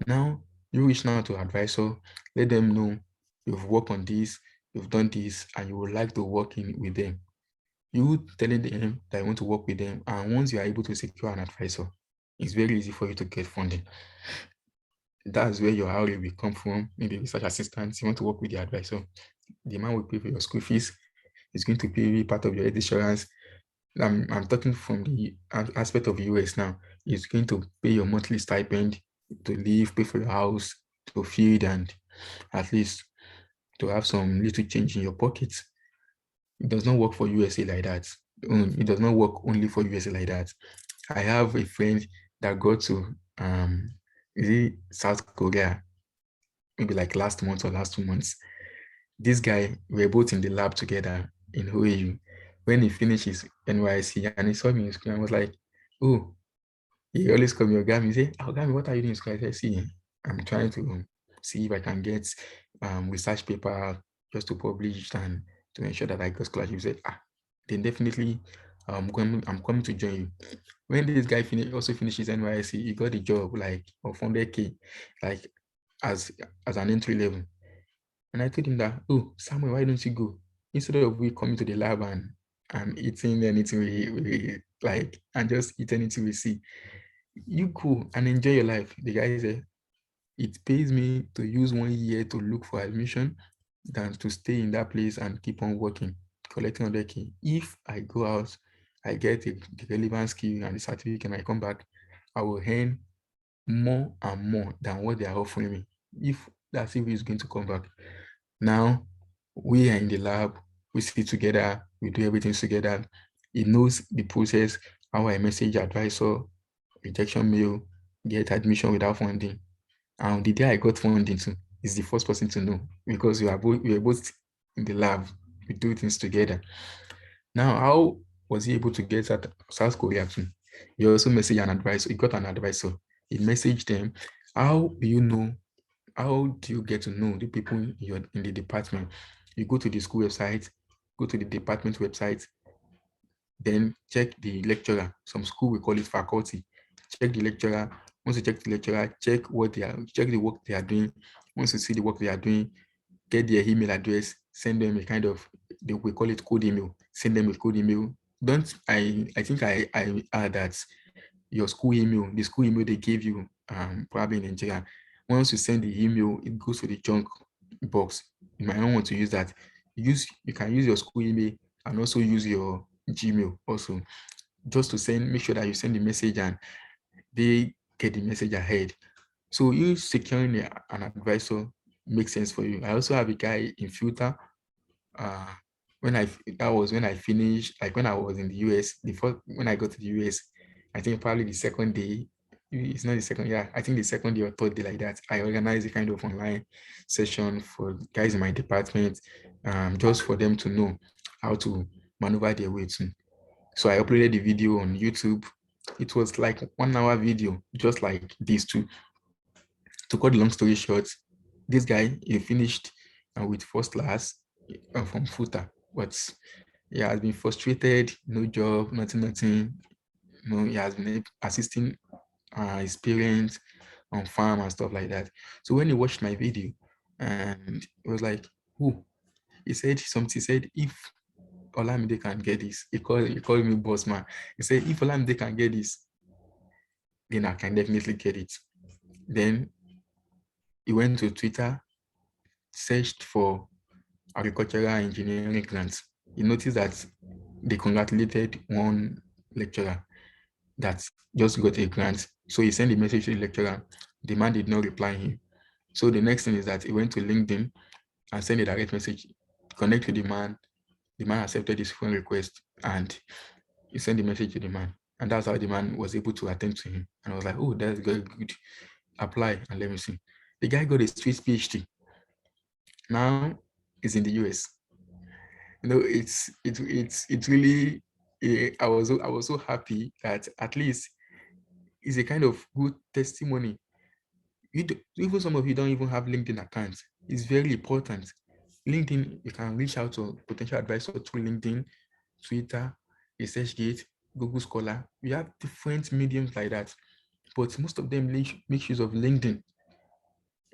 Now you reach now to advisor, let them know you've worked on this, you've done this, and you would like to work in with them. You telling them that you want to work with them, and once you are able to secure an advisor, it's very easy for you to get funding. That's where your hourly will come from. Maybe research assistants, you want to work with the advisor. The man will pay for your school fees. It's going to pay part of your health insurance. I'm talking from the aspect of US now. It's going to pay your monthly stipend to live, pay for your house, to feed, and at least to have some little change in your pockets. It does not work for USA like that. It does not work only for USA like that. I have a friend that got to is it South Korea, maybe like last month or last 2 months. This guy, we were both in the lab together in OAU. When he finished his NYC and he saw me in school, I was like, oh, he always call me Ogami. He say, Ogami, what are you doing in school? I said, see, I'm trying to see if I can get research paper just to publish and to ensure that I got scholarship. He said, then definitely I'm coming to join you. When this guy also finished his NYC, he got a job like of 100K, like as an entry level. And I told him that, oh, Samuel, why don't you go? Instead of we coming to the lab and eating anything we like and just eat anything we see, you go and enjoy your life. The guy said, it pays me to use 1 year to look for admission than to stay in that place and keep on working, collecting 100K. If I go out, I get the relevant skill and the certificate and I come back, I will earn more and more than what they are offering me. If that CV is going to come back. Now, we are in the lab, we sit together, we do everything together. He knows the process, how I message advisor, rejection mail, get admission without funding. And the day I got funding too, is the first person to know because we are both in the lab, we do things together. Now, how was he able to get at South Korea too? He also messaged an advisor, he got an advisor. He messaged them. How do you know? How do you get to know the people in the department? You go to the school website, go to the department website, then check the lecturer. Some school we call it faculty. Check the lecturer. Once you check the lecturer, check the work they are doing. Once you see the work they are doing, get their email address, send them a kind of, we call it code email. Send them a code email. I think I add that your school email, the school email they gave you, probably in Nigeria. Once you send the email, it goes to the junk box. You might not want to use that. You can use your school email and also use your Gmail also, just to make sure that you send the message and they get the message ahead. So you securing an advisor makes sense for you. I also have a guy in Filter. When I finished, like when I was in the US, when I got to the US, I think probably the second day, it's not the second, yeah, I think the second day or third day like that, I organized a kind of online session for guys in my department, just for them to know how to maneuver their way too. So I uploaded the video on YouTube. It was like a 1 hour video, just like these two. To cut the long story short, this guy, he finished with first class from FUTA, but he has been frustrated, no job, nothing. He has been assisting his parents on farm and stuff like that. So when he watched my video, and it was like, who? He said something. He said, if Olamide can get this, he called me boss man. He said, if Olamide can get this, then I can definitely get it. Then he went to Twitter, searched for agricultural engineering grants. He noticed that they congratulated one lecturer that just got a grant. So he sent a message to the lecturer. The man did not reply him. So the next thing is that he went to LinkedIn and sent a direct message, connect to the man. The man accepted his phone request and he sent the message to the man. And that's how the man was able to attend to him. And I was like, oh, that's very good. Apply and let me see. The guy got a Swiss PhD. Now he's in the US. It's really, I was so happy that at least it's a kind of good testimony. Even some of you don't even have LinkedIn accounts. It's very important. LinkedIn, you can reach out to potential advisor through LinkedIn, Twitter, ResearchGate, Google Scholar. We have different mediums like that, but most of them make use of LinkedIn.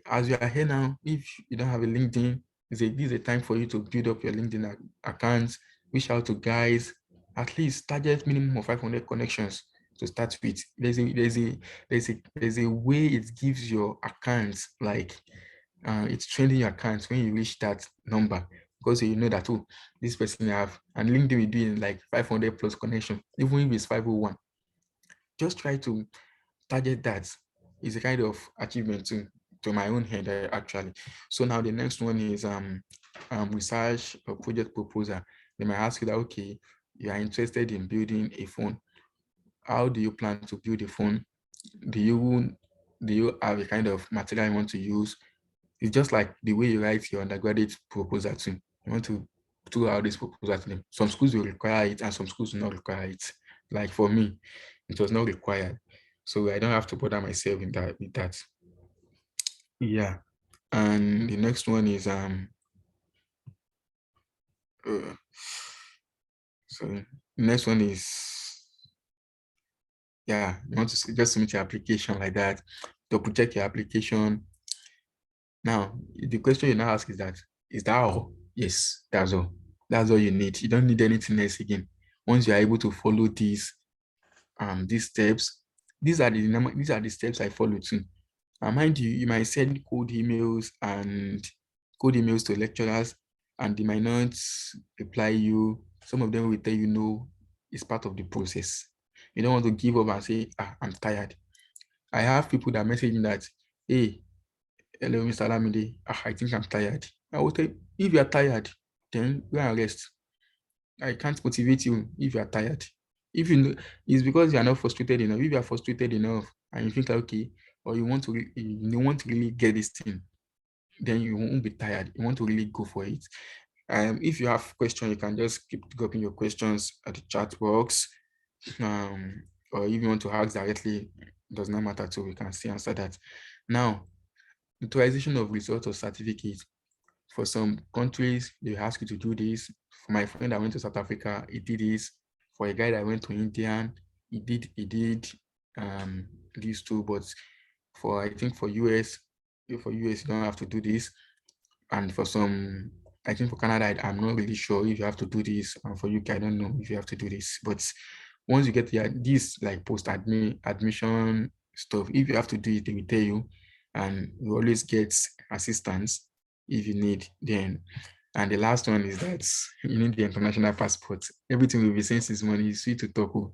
As you are here now, if you don't have a LinkedIn, this is a time for you to build up your LinkedIn accounts, reach out to guys, at least target minimum of 500 connections to start with. There's a way it gives your accounts, like it's trending your accounts when you reach that number, because you know that, oh, this person have, and LinkedIn will do like 500 plus connection, even if it's 501. Just try to target that. Is a kind of achievement to my own head, actually. So now the next one is research or project proposal. They might ask you that, okay, you are interested in building a phone. How do you plan to build a phone? Do you have a kind of material you want to use? It's just like the way you write your undergraduate proposal too. You want to throw out this proposal to them. Some schools will require it and some schools will not require it. Like for me, it was not required. So I don't have to bother myself with that. Yeah. And the next one is so the next one is, yeah, you want to just submit your application like that, double check your application. Now the question you now ask is that all? Yes, that's all. That's all you need. You don't need anything else again. Once you are able to follow these steps, these are the steps I follow too. Mind you, you might send cold emails to lecturers, and they might not reply you. Some of them will tell you no, it's part of the process. You don't want to give up and say, I'm tired. I have people that message me that, hey, hello, Mr. Lamide, I think I'm tired. I will tell you, if you are tired, then go and rest. I can't motivate you if you are tired. If you know, it's because you are not frustrated enough. If you are frustrated enough and you think like, okay, or you want to really get this thing, then you won't be tired. You want to really go for it. If you have questions, you can just keep dropping your questions at the chat box. Or if you want to ask directly, it does not matter too. We can still answer that. Now, utilization of results or certificates. For some countries, they ask you to do this. For my friend that went to South Africa, he did this. For a guy that went to India, he did these two. But I think for US, you don't have to do this. And for some, I think for Canada, I'm not really sure if you have to do this. And for UK, I don't know if you have to do this. But once you get this like admission stuff, if you have to do it, they will tell you, and you always get assistance if you need. Then, and the last one is that you need the international passport. Everything will be saying since morning. You see to talk.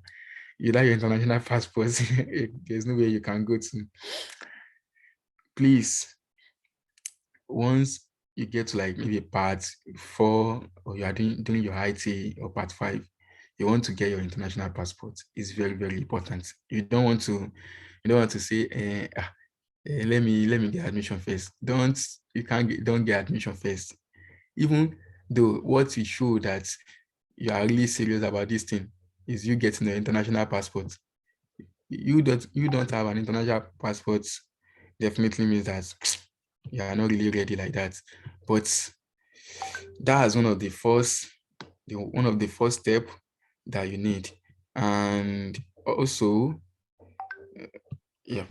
You like your international passport. There's no way you can go to. Please, once you get to like maybe part 4, or you are doing your IT, or part 5, you want to get your international passport. It's very, very important. You don't want to say, let me get admission first. Don't get admission first. Even though what will show that you are really serious about this thing is you getting the international passport. You don't have an international passport, definitely means that you are not really ready like that. But that is one of the first step that you need. And also, yep,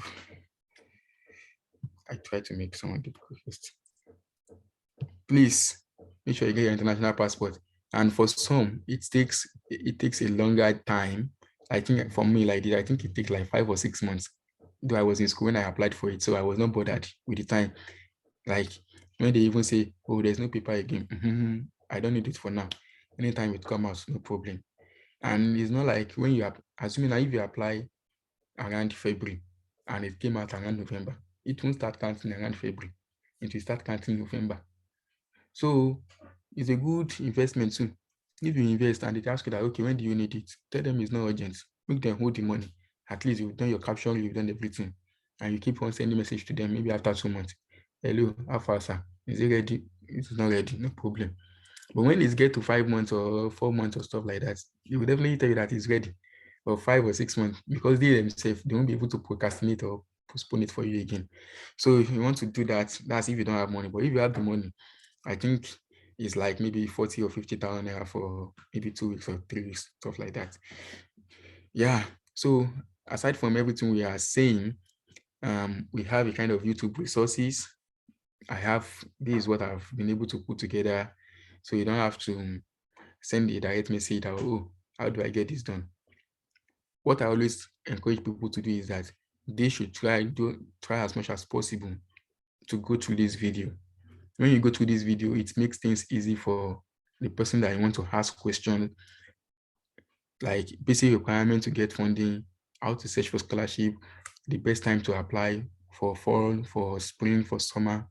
I try to make someone the first. Please make sure you get your international passport. And for some, it takes a longer time. I think for me, like I think it takes like 5 or 6 months. Though I was in school when I applied for it, so I was not bothered with the time. Like when they even say, oh, there's no paper again, I don't need it for now. Anytime it comes out, no problem. And it's not like when you assuming that if you apply around February and it came out around November, it won't start counting around February. It will start counting November. So it's a good investment too. If you invest and they ask you that, okay, when do you need it? Tell them it's not urgent. Make them hold the money. At least you've done your caption, you've done everything. And you keep on sending message to them maybe after 2 months. Hello, how far, sir? Is it ready? It's not ready, no problem. But when it's get to 5 months or 4 months or stuff like that, they will definitely tell you that it's ready. Or 5 or 6 months, because they themselves, they won't be able to procrastinate or postpone it for you again. So if you want to do that, that's if you don't have money. But if you have the money, I think is like maybe 40 or 50,000 naira for maybe 2 weeks or 3 weeks, stuff like that. Yeah. So aside from everything we are saying, we have a kind of YouTube resources. This is what I've been able to put together. So you don't have to send a direct message that, oh, how do I get this done? What I always encourage people to do is that they should try as much as possible to go through this video. When you go through this video, it makes things easy for the person that you want to ask questions, like basic requirement to get funding, how to search for scholarship, the best time to apply for fall, for spring, for summer,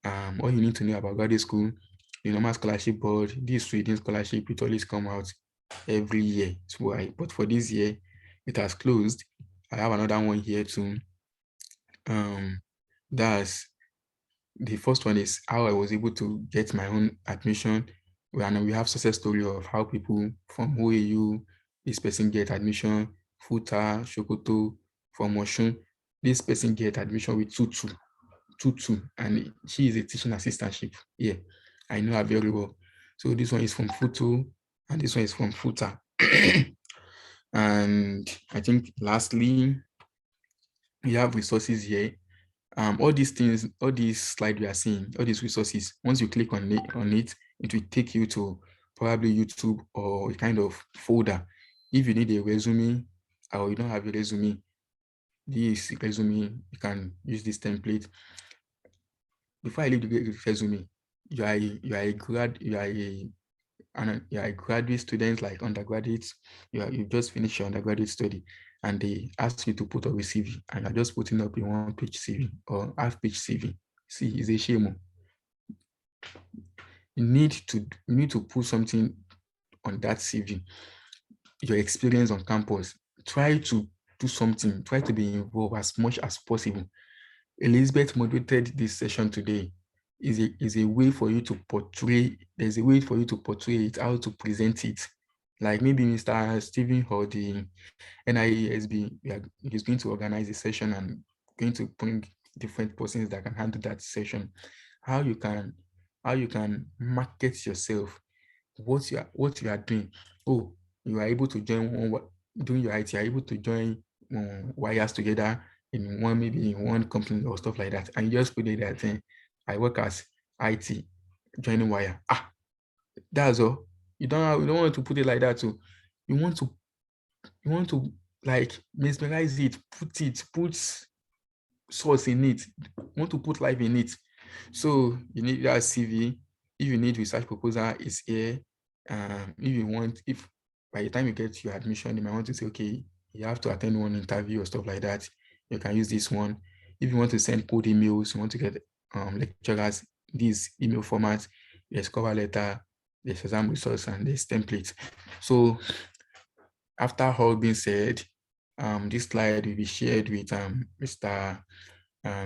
all you need to know about graduate school, the normal scholarship board, this reading scholarship, it always come out every year. So but for this year, it has closed. I have another one here too. That's the first one is how I was able to get my own admission. And we have success story of how people from OAU, this person get admission, Futa, Shokoto, from Oshun, this person get admission with Tutu, and she is a teaching assistantship. Yeah, I know her very well. So this one is from Futu, and this one is from Futa. And I think lastly, we have resources here. All these things, all these slides we are seeing, all these resources, once you click on it, it will take you to probably YouTube or a kind of folder. If you need a resume or you don't have a resume, this resume, you can use this template. Before I leave the resume, you are a graduate student, like undergraduates. You just finished your undergraduate study, and they ask you to put up a CV, and you're just putting up a one-page CV or half-page CV. See, it's a shame. You need to put something on that CV. Your experience on campus. Try to do something. Try to be involved as much as possible. Elizabeth moderated this session today. Is a way for you to portray. There's a way for you to portray it, how to present it. Like maybe Mr. Stephen or the Niaesb is going to organize a session and going to bring different persons that can handle that session. How you can market yourself, what you are doing. Oh, you are able to join doing your IT, you are able to join wires together in one company or stuff like that, and you just put it that I work as IT, joining wire. That's all. You don't want to put it like that. So you want to like mesmerize it, put source in it, you want to put life in it. So you need that CV. If you need research proposal, it's here. If by the time you get your admission, you might want to say, okay, you have to attend one interview or stuff like that, you can use this one. If you want to send code emails, you want to get lecturers, this email format, there's cover letter, there's exam resource, and there's templates. So after all being said, this slide will be shared with Mr.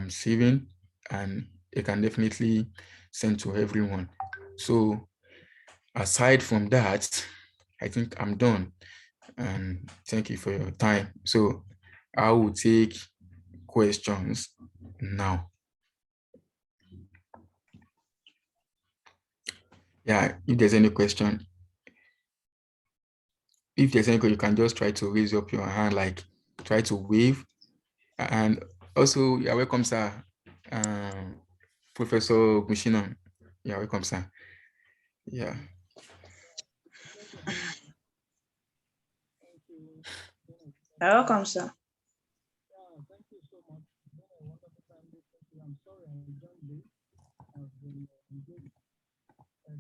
Steven, and it can definitely send to everyone. So aside from that, I think I'm done. And thank you for your time. So I will take questions now. Yeah, if there's any question, you can just try to raise up your hand, like try to wave. And also, you're welcome, sir. Professor Mushina, you're welcome, sir. Yeah. You're welcome, sir. Thank you so much. It's been a wonderful time listening to you. I'm sorry I joined late. I've been engaged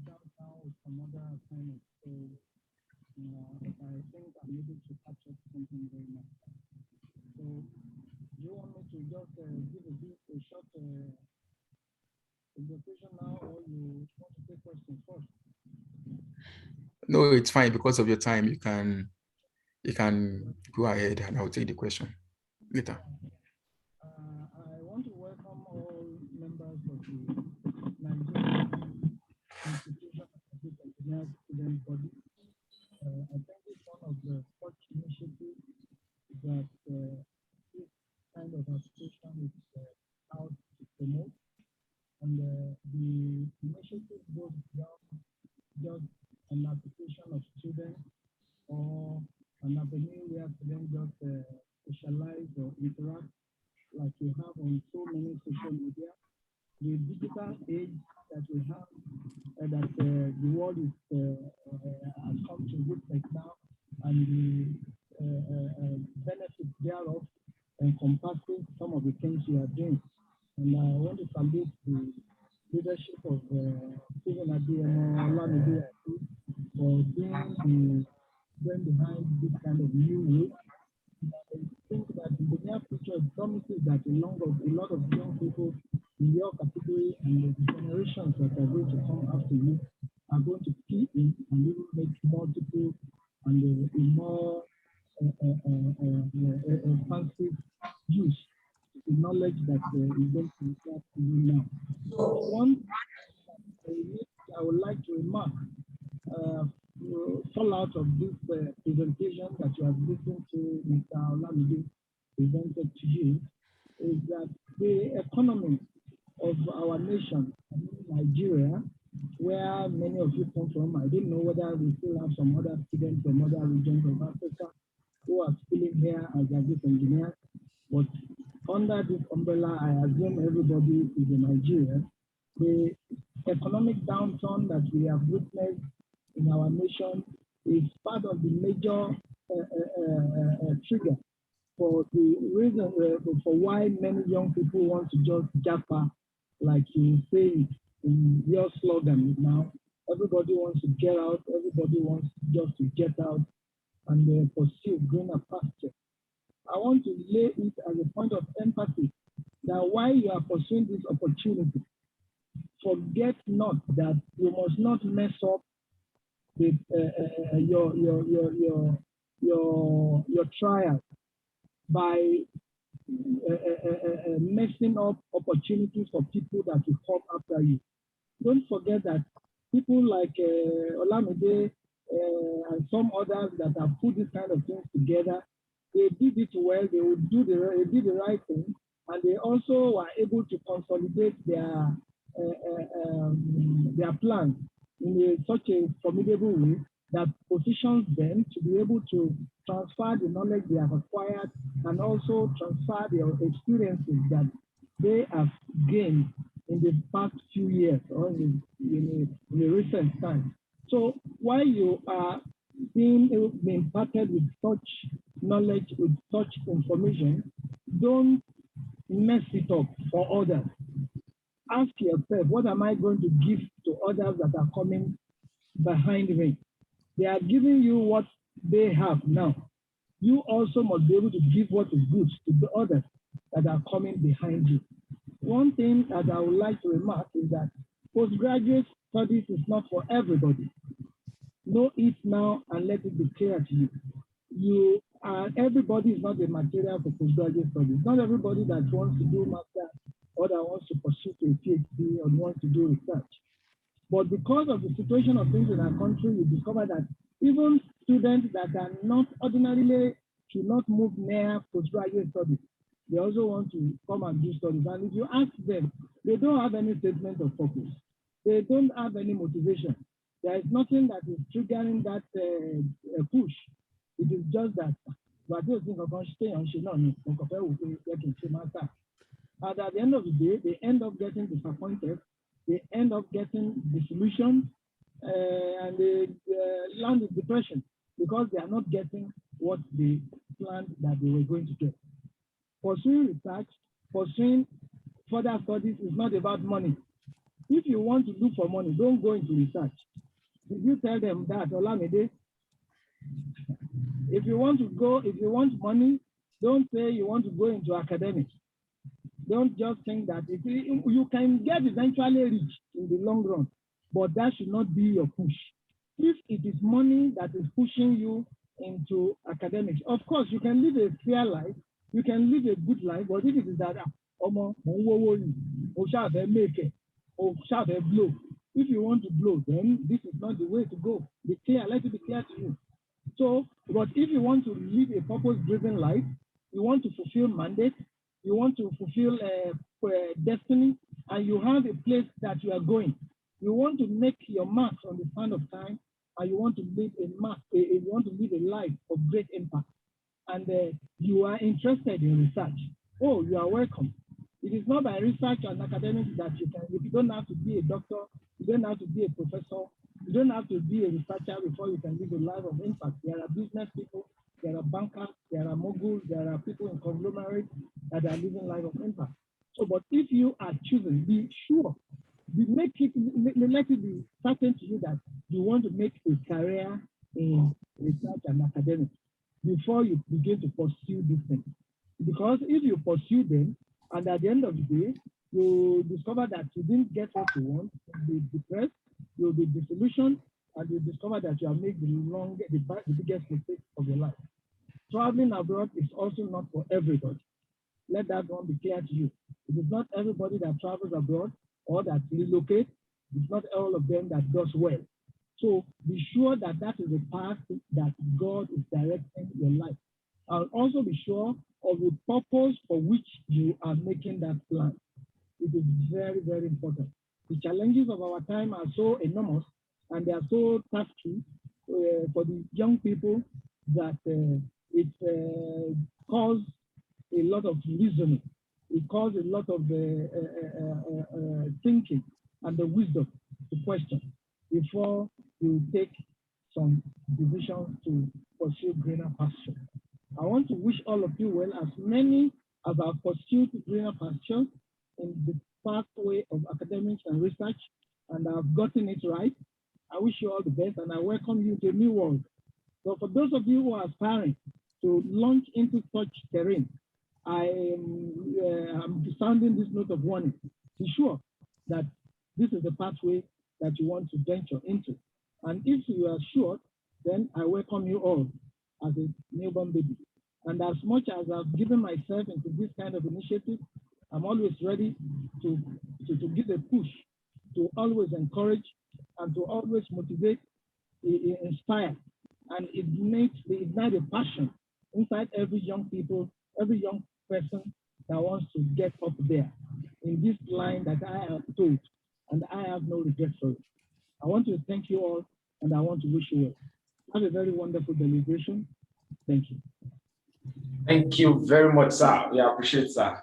downtown with some other assignments. So I think I'm able to catch up something very much. So do you want me to just give a short presentation now, or you want to take questions first? No, it's fine. Because of your time, you can go ahead and I'll take the question later. I want to welcome all members of the Nigerian Institution of Engineers Student Body. I think it's one of the first initiatives that this kind of association is out to promote. And the initiative goes beyond on so many social media. The digital age that we have, that the world is has come to witness now, and the benefits thereof encompassing some of the things we are doing. And I want to salute the leadership of Stephen Adeyemo Olamide for being the brain behind this kind of new way. I think that in the near future, it promises that a lot of young people in your category and the generations that are going to come after you are going to key in and even make multiple and a more expansive use of the knowledge that is going to be taught to you now. One I would like to remark fallout of this presentation that you have listened to Mr. Olamide presented to you is that the economy of our nation, Nigeria, where many of you come from, I don't know whether we still have some other students from other regions of Africa who are schooling here as graduate engineers, but under this umbrella, I assume everybody is in Nigeria. The economic downturn that we have witnessed in our nation is part of the major trigger for the reason for why many young people want to just japa, like you say it in your slogan now. Everybody wants to get out, everybody wants just to get out and pursue greener pasture. I want to lay it as a point of empathy that while you are pursuing this opportunity, forget not that you must not mess up with your trial by messing up opportunities for people that will come after you. Don't forget that people like Olamide and some others that have put this kind of things together, they did it well, they did the right thing, and they also were able to consolidate their plans in such a formidable way that positions them to be able to transfer the knowledge they have acquired and also transfer their experiences that they have gained in the past few years or in the recent time. So while you are being imparted with such knowledge, with such information, don't mess it up for others. Ask yourself, what am I going to give to others that are coming behind me? They are giving you what they have now. You also must be able to give what is good to the others that are coming behind you. One thing that I would like to remark is that postgraduate studies is not for everybody. Know it now and let it be clear to you. Everybody is not a material for postgraduate studies. Not everybody that wants to do master or that wants to pursue a PhD or wants to do research. But because of the situation of things in our country, we discover that even students that are not ordinarily should not move near postgraduate studies, they also want to come and do studies. And if you ask them, they don't have any statement of purpose. They don't have any motivation. There is nothing that is triggering that push. It is just that. And at the end of the day, they end up getting disappointed. They end up getting disillusioned, and they land in depression because they are not getting what they planned that they were going to get. Pursuing research, pursuing further studies is not about money. If you want to look for money, don't go into research. Did you tell them that, Olamide? If you want money, don't say you want to go into academics. Don't just think that you can get eventually rich in the long run, but that should not be your push. If it is money that is pushing you into academics, of course, you can live a fair life, you can live a good life, but if it is that, if you want to blow, then this is not the way to go. Be clear, let it be clear to you. So, but if you want to live a purpose-driven life, you want to fulfill mandate, you want to fulfill destiny, and you have a place that you are going. You want to make your mark on the span of time, and you want to live you want to live a life of great impact, and you are interested in research. Oh, you are welcome. It is not by research and academics that you don't have to be a doctor, you don't have to be a professor, you don't have to be a researcher before you can live a life of impact. There are business people, there are bankers, there are moguls, there are people in conglomerates that are living life of impact. So, but if you are choosing, be sure, let it be certain to you that you want to make a career in research and academics before you begin to pursue these things. Because if you pursue them, and at the end of the day, you discover that you didn't get what you want, you'll be depressed, you'll be disillusioned, and you discover that you have made the biggest mistake of your life. Traveling abroad is also not for everybody. Let that one be clear to you. It is not everybody that travels abroad or that relocates. It's not all of them that does well. So be sure that that is the path that God is directing your life. And also be sure of the purpose for which you are making that plan. It is very, very important. The challenges of our time are so enormous and they are so tasky for the young people that it calls a lot of reasoning. It calls a lot of thinking and the wisdom to question before you take some decisions to pursue greener pasture. I want to wish all of you well, as many as have pursued greener pasture in the pathway of academics and research and have gotten it right. I wish you all the best and I welcome you to a new world. So for those of you who are aspiring to launch into such terrain, I am sounding this note of warning. Be sure that this is the pathway that you want to venture into. And if you are sure, then I welcome you all as a newborn baby. And as much as I've given myself into this kind of initiative, I'm always ready to give a push, to always encourage, and to always motivate, inspire, and ignite a passion inside every young person that wants to get up there in this line that I have told, and I have no regret for it. I want to thank you all, and I want to wish you well. Have a very wonderful deliberation. Thank you. Thank you very much, sir. We appreciate, sir.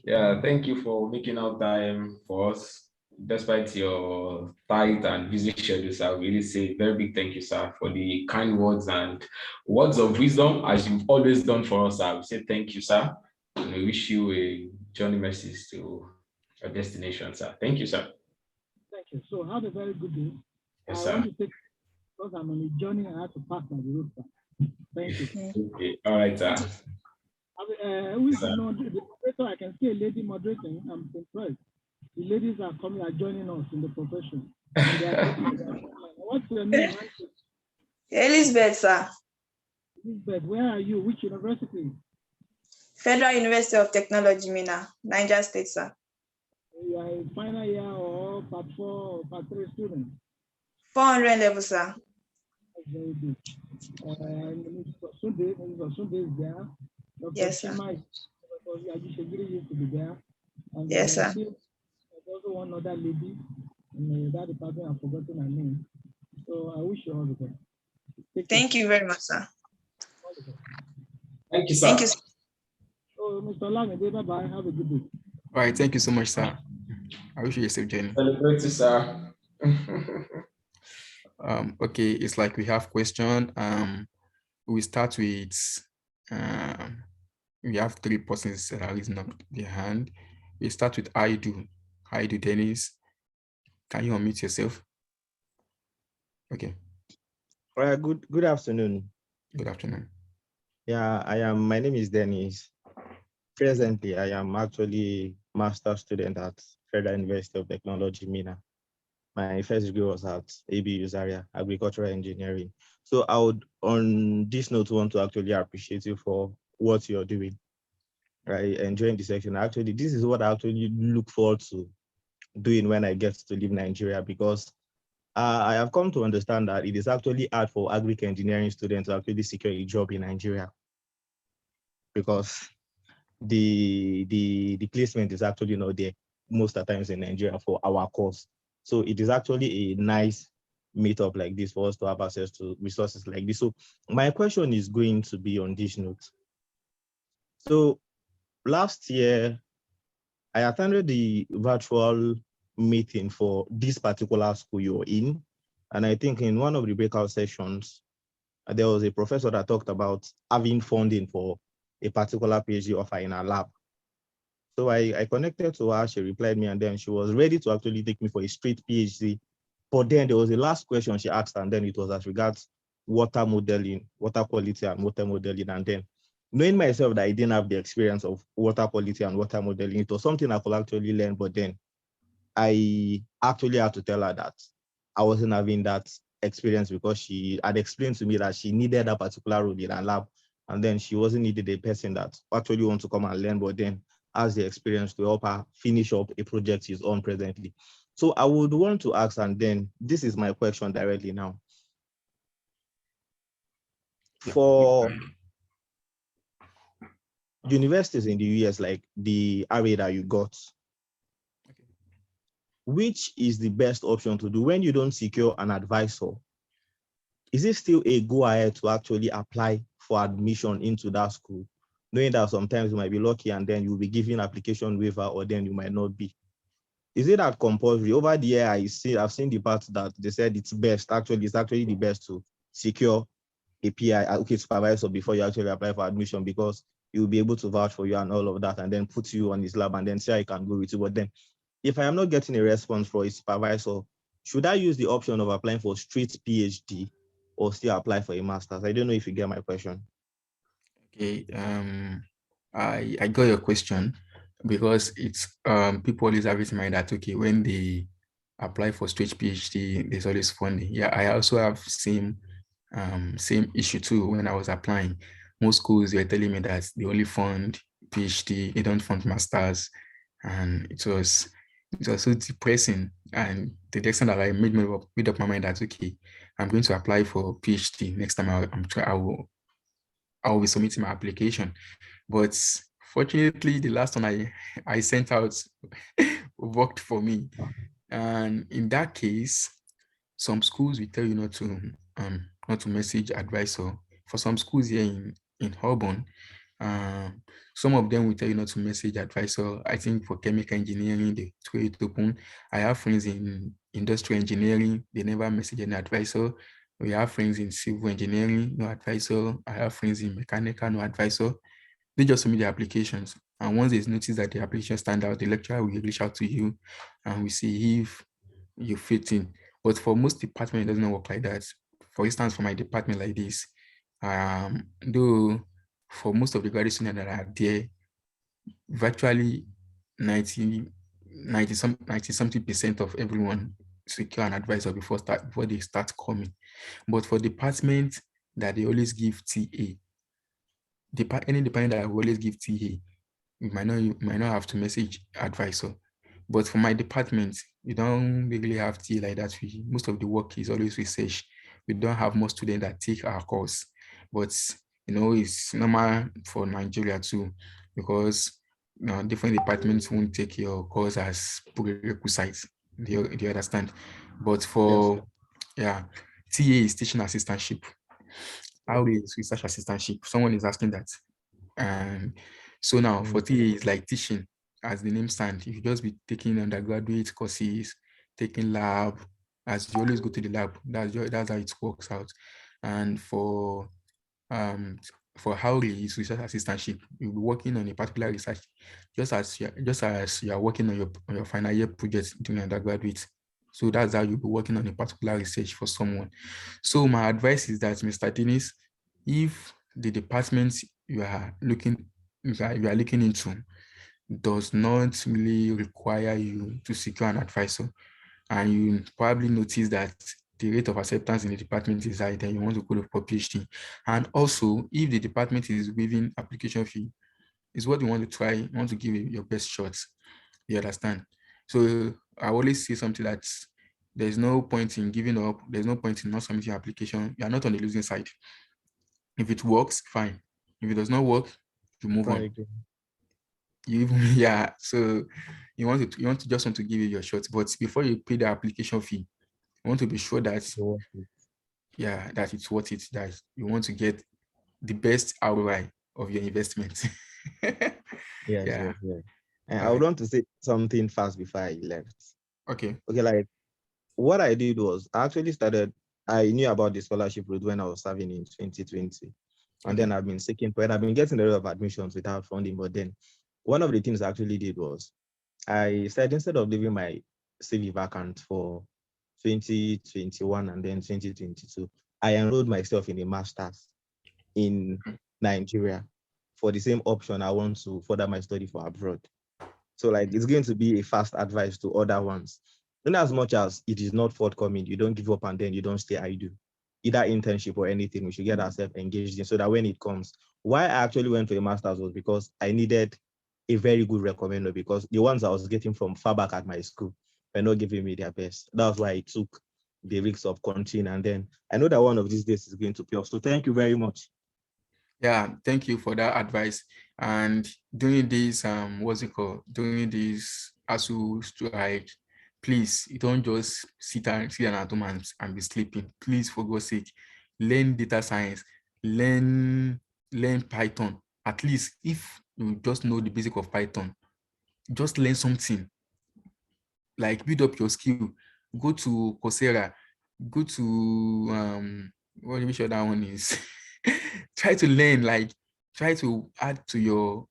Yeah, thank you for making out time for us. Despite your tight and busy schedule, sir, we really say very big thank you, sir, for the kind words and words of wisdom, as you've always done for us, sir. We say thank you, sir, and we wish you a journey message to your destination, sir. Thank you, sir. Thank you. So have a very good day. Yes, I sir. want to take, because I'm on a journey, I have to pass by the road, sir. Thank you. Okay. All right, sir. Who is the moderator? I can see a lady moderating. I'm impressed. The ladies are joining us in the profession. What's your name? Elizabeth, sir. Elizabeth, where are you? Which university? Federal University of Technology, Mina, Niger State, sir. You are a final year or part 4 or part 3 student? 400 level, sir. That's very good. Sunday is there. Dr. Yes, sir. Shima used to be there. And yes, sir. There's also one other lady in that department. I've forgotten her name. So I wish you all the best. Thank you very much, sir. Thank you, sir. Thank you. So, Mr. Lamide, bye-bye. Have a good day. All right, thank you so much, sir. I wish you a safe journey. Celebrate you, sir. Okay, it's like we have question. We start with we have 3 persons that are raising up their hand. We start with Aidu. Aidu Dennis. Can you unmute yourself? Okay. Good afternoon. Good afternoon. Yeah, my name is Dennis. Presently, I am actually master student at Federal University of Technology, Mina. My first degree was at ABU Zaria, Agricultural Engineering. So I would, on this note, want to actually appreciate you for what you're doing. Right, enjoying the section. Actually, this is what I actually look forward to doing when I get to leave Nigeria, because I have come to understand that it is actually hard for agric engineering students to actually secure a job in Nigeria, because the placement is actually not there most of the times in Nigeria for our course. So it is actually a nice meetup like this for us to have access to resources like this. So my question is going to be on this note. So last year, I attended the virtual meeting for this particular school you're in. And I think in one of the breakout sessions, there was a professor that talked about having funding for a particular PhD offer in our lab. So I connected to her, she replied me, and then she was ready to actually take me for a straight PhD. But then there was the last question she asked, and then it was as regards water modeling, water quality and water modeling. And then knowing myself that I didn't have the experience of water quality and water modeling, it was something I could actually learn. But then I actually had to tell her that I wasn't having that experience because she had explained to me that she needed that particular role in her lab. And then she wasn't needed a person that actually wants to come and learn, but then has the experience to help her finish up a project she's on presently. So I would want to ask, and then this is my question directly now. For universities in the US, like the area that you got, which is the best option to do when you don't secure an advisor? Is it still a go ahead to actually apply for admission into that school, knowing that sometimes you might be lucky and then you'll be given application waiver, or then you might not be? Is it that compulsory? Over the year, I've seen the part that they said it's best. Actually, it's actually the best to secure a PI, okay, supervisor before you actually apply for admission, because he will be able to vouch for you and all of that, and then put you on his lab and then say I can go with you. But then if I am not getting a response for a supervisor, should I use the option of applying for straight PhD or still apply for a master's? I don't know if you get my question. Okay, I got your question, because it's people always have it in mind that, okay, when they apply for straight PhD, there's always funding. Yeah, I also have same issue too. When I was applying, most schools were telling me that they only fund PhD, they don't fund masters, and it was so depressing. And to the extent that I made up my mind that, okay, I'm going to apply for PhD next time. I will be submitting my application. But fortunately, the last one I sent out worked for me. And in that case, some schools will tell you not to message advisor. For some schools here in Auburn, some of them will tell you not to message advisor. I think for chemical engineering, they throw it open. I have friends in industrial engineering, they never message any advisor. We have friends in civil engineering, no advisor. I have friends in mechanical, no advisor. They just submit the applications. And once they notice that the application stand out, the lecturer will reach out to you and we see if you fit in. But for most departments, it doesn't work like that. For instance, for my department like this, though for most of the graduate students that are there, virtually 90 something% of everyone secure an advisor before they start coming. But for departments that they always give TA, any department that will always give TA, you might not have to message advisor. But for my department, we don't really have TA like that. Most of the work is always research. We don't have most students that take our course. But it's normal for Nigeria too, because different departments won't take your course as prerequisites. Do you understand? But for TA is teaching assistantship. How is research assistantship? Someone is asking that. And so now for TA, it's like teaching, as the name stands. You just be taking undergraduate courses, taking lab, as you always go to the lab. That's how it works out. And for Howley, it's research assistantship. You'll be working on a particular research, just as you are working on your final year project during undergraduate. So that's how you'll be working on a particular research for someone. So my advice is that, Mr. Dennis, if the department you are looking into does not really require you to secure an advisor, and you probably notice that the rate of acceptance in the department is high, then you want to go for PhD. And also, if the department is waiving application fee, is what you want to try, you want to give it your best shots. You understand? So I always say something that there's no point in giving up. There's no point in not submitting your application. You are not on the losing side. If it works, fine. If it does not work, you move on. So you want to just want to give it your shot. But before you pay the application fee, you want to be sure that that it's worth it, that you want to get the best ROI of your investment. Yes, Yeah. yes, yes. And All I would right. want to say something fast before I left. Okay. Okay, like what I did was I actually started, I knew about the scholarship route when I was serving in 2020. And Okay. then I've been seeking for it. I've been getting a lot of admissions without funding. But then one of the things I actually did was I said instead of leaving my CV vacant for 2021 and then 2022, I enrolled myself in a master's in Nigeria for the same option I want to further my study for abroad. So like it's going to be a fast advice to other ones. In as much as it is not forthcoming, you don't give up and then you don't stay idle. Either internship or anything, we should get ourselves engaged in so that when it comes, why I actually went for a master's was because I needed a very good recommender because the ones I was getting from far back at my school were not giving me their best. That's why I took the risks of continuing. And then I know that one of these days is going to pay off. So thank you very much. Yeah, thank you for that advice. And doing this, what's it called? Doing this ASU strike, please, you don't just sit down at home and be sleeping. Please, for God's sake, learn data science, learn Python. At least if you just know the basic of Python, just learn something. Like build up your skill. Go to Coursera, go to what do you sure that one is? Try to learn, like try to add to your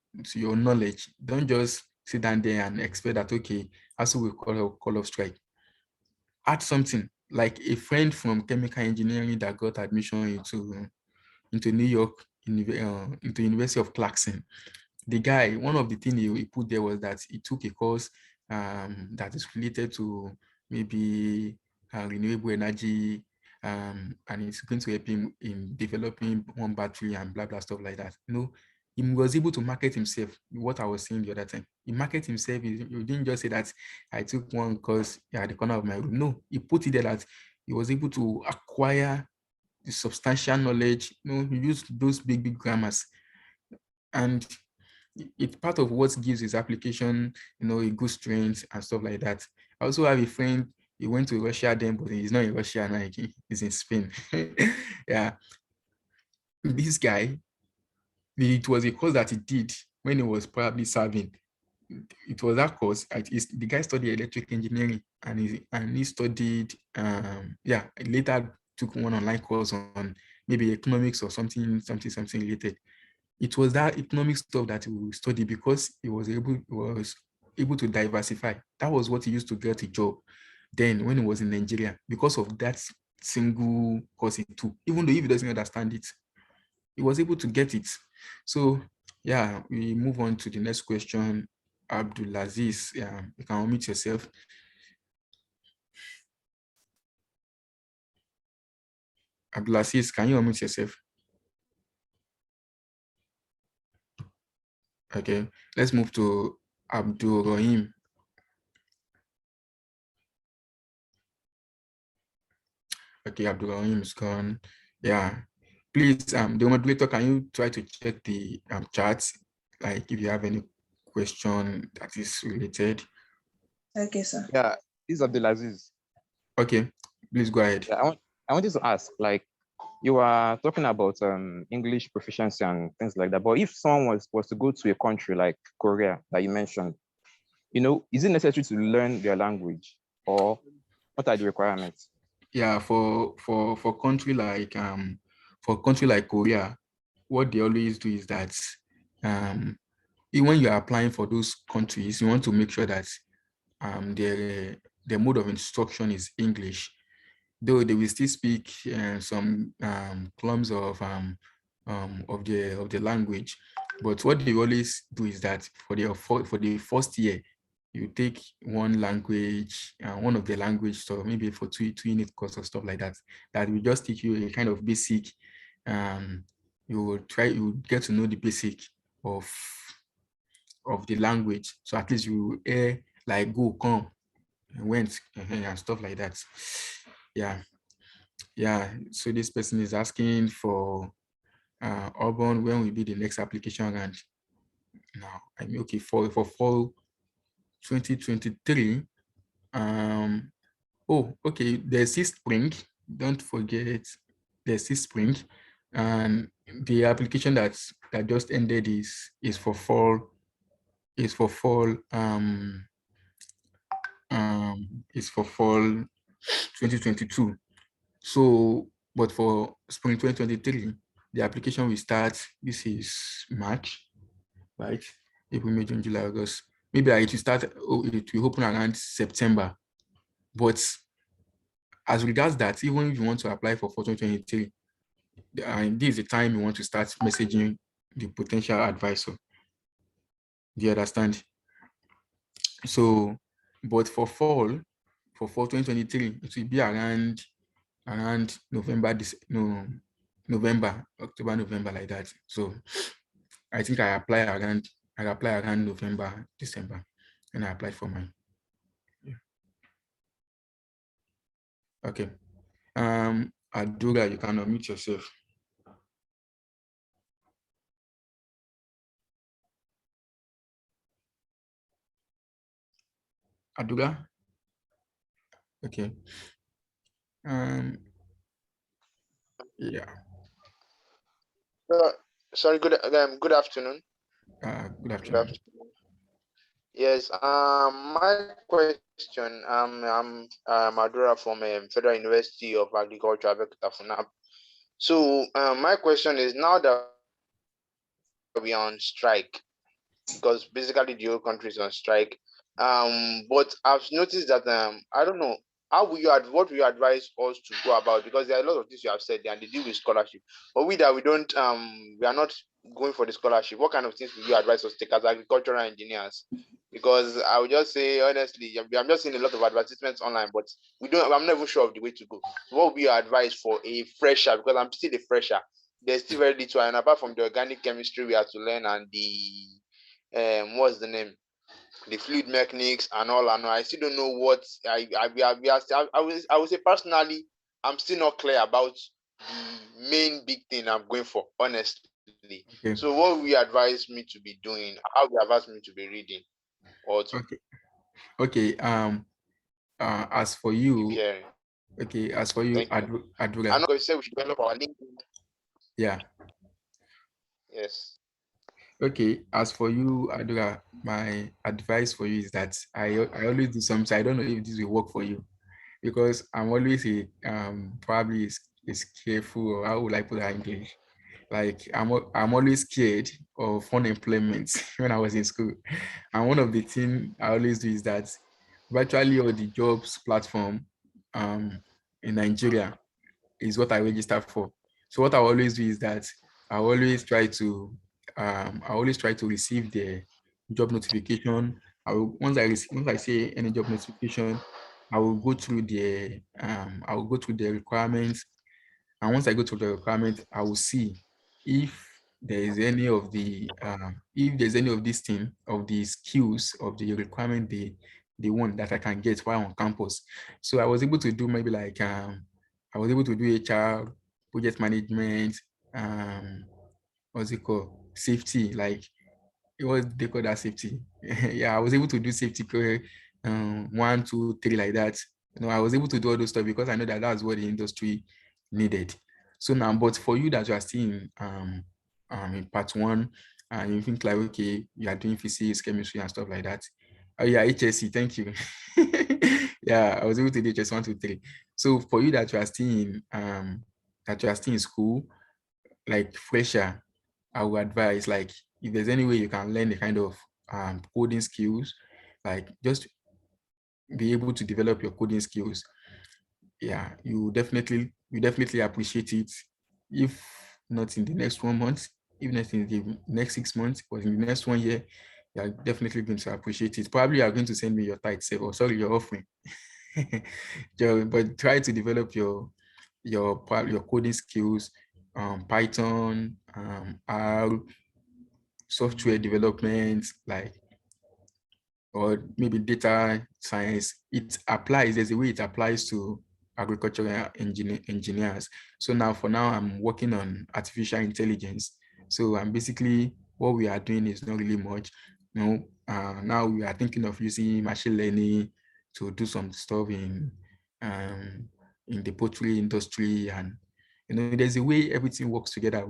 knowledge. Don't just sit down there and expect that okay, also we call off strike. Add something. Like a friend from chemical engineering that got admission into New York, into University of Clarkson. The guy, one of the things he put there was that he took a course that is related to maybe renewable energy, and it's going to help him in developing one battery and blah blah stuff like that. He was able to market himself. What I was saying the other time, he market himself. He didn't just say that I took one course at the corner of my room. No, he put it there that he was able to acquire the substantial knowledge. He used those big grammars, and it's part of what gives his application, a good strength and stuff like that. I also have a friend, he went to Russia then, but he's not in Russia now, he's in Spain. Yeah. This guy, it was a course that he did when he was probably serving. It was that course. The guy studied electric engineering and he studied, later took one online course on maybe economics or something related. It was that economic stuff that he studied because he was able to diversify. That was what he used to get a job then when he was in Nigeria, because of that single course he took. Even though if he doesn't understand it, he was able to get it. So yeah, we move on to the next question. Abdulaziz, yeah, you can unmute yourself. Abdulaziz, can you unmute yourself? Okay, let's move to Abdul Rahim. Okay, Abdul Rahim is gone. Yeah, please, the moderator, can you try to check the charts, like if you have any question that is related? Okay, sir. Yeah, this is Abdulaziz. Okay, please go ahead. Yeah, I wanted to ask, like, you are talking about English proficiency and things like that. But if someone was to go to a country like Korea that you mentioned, is it necessary to learn their language, or what are the requirements? Yeah, for country like Korea, what they always do is that when you are applying for those countries, you want to make sure that their mode of instruction is English, though they will still speak some clumps of the language. But what they always do is that for the first year, you take one language, one of the language, so maybe for two unit course or stuff like that, that will just teach you a kind of basic, you get to know the basic of the language. So at least you like go, come, went, and stuff like that. Yeah. So this person is asking for Urban, when will be the next application round? Now, okay, for fall 2023. Okay, there's this spring. Don't forget, there's this spring, and the application that just ended is for fall It's for fall. It's for fall 2022. So, but for spring 2023, the application will start. This is March, right? April, May, June, July, August. Maybe it will start. It will open around September. But as regards that, even if you want to apply for 2023, and this is the time you want to start messaging the potential advisor. Do you understand? So, but for fall 2023, it will be around November, November, October, November, like that. So I think I apply around November, December, and I applied for mine. Yeah. Okay. Adura, you can unmute yourself. Adura? Okay. Yeah. Sorry, good afternoon. Good afternoon. Good afternoon. Yes, my question, I'm Madura from Federal University of Agriculture, Abeokuta. So, my question is, now that we are on strike, because basically the whole country is on strike, but I've noticed that I don't know, what will you advise us to go about? Because there are a lot of things you have said there, and they deal with scholarship. But we don't, we are not going for the scholarship. What kind of things will you advise us to take as agricultural engineers? Because I would just say honestly, I'm just seeing a lot of advertisements online, but I'm not even sure of the way to go. What would be your advice for a fresher? Because I'm still a fresher. There's still very little, and apart from the organic chemistry we have to learn and the what's the name? The fluid mechanics and all. And I still don't know what I would say personally, I'm still not clear about the main big thing I'm going for, honestly. Okay. So what we advise me to be doing, how we advise me to be reading, or to okay. As for you, okay, as for you, Adura. I'm not going to say we should develop our link. Yeah. Yes. Okay, as for you, Adura, my advice for you is that I always do something. I don't know if this will work for you, because I'm always probably is careful, or how would I put that in English? Like I'm always scared of unemployment when I was in school. And one of the things I always do is that virtually all the jobs platform in Nigeria is what I register for. So what I always do is that I always try to receive the job notification. Once I see any job notification, I will go through the requirements. And once I go through the requirement, I will see if there is any of the if there's any of this thing of the skills of the requirement the one that I can get while on campus. So I was able to do maybe like I was able to do HR, project management, what's it called? Safety, like it was they call that safety. Yeah, I was able to do safety 1, 2, 3 like that. I was able to do all those stuff because I know that that's what the industry needed. So now, but for you that you are still in part 1 and you think like, okay, you are doing physics, chemistry and stuff like that. Oh yeah, HSC, thank you. Yeah, I was able to do HS 1, 2, 3. So for you that you are still in school, like fresher, I would advise, like, if there's any way you can learn the kind of coding skills, like just be able to develop your coding skills. Yeah, you definitely appreciate it. If not in the next 1 month, if not in the next 6 months, or in the next 1 year, you are definitely going to appreciate it. Probably you are going to send me your tithe, or sorry, your offering. But try to develop your coding skills, Python, R, software development, like, or maybe data science. It applies, there's a way it applies to agricultural engineers. So now, for now, I'm working on artificial intelligence. So I'm basically, what we are doing is not really much. Now we are thinking of using machine learning to do some stuff in the poultry industry, and there's a way everything works together.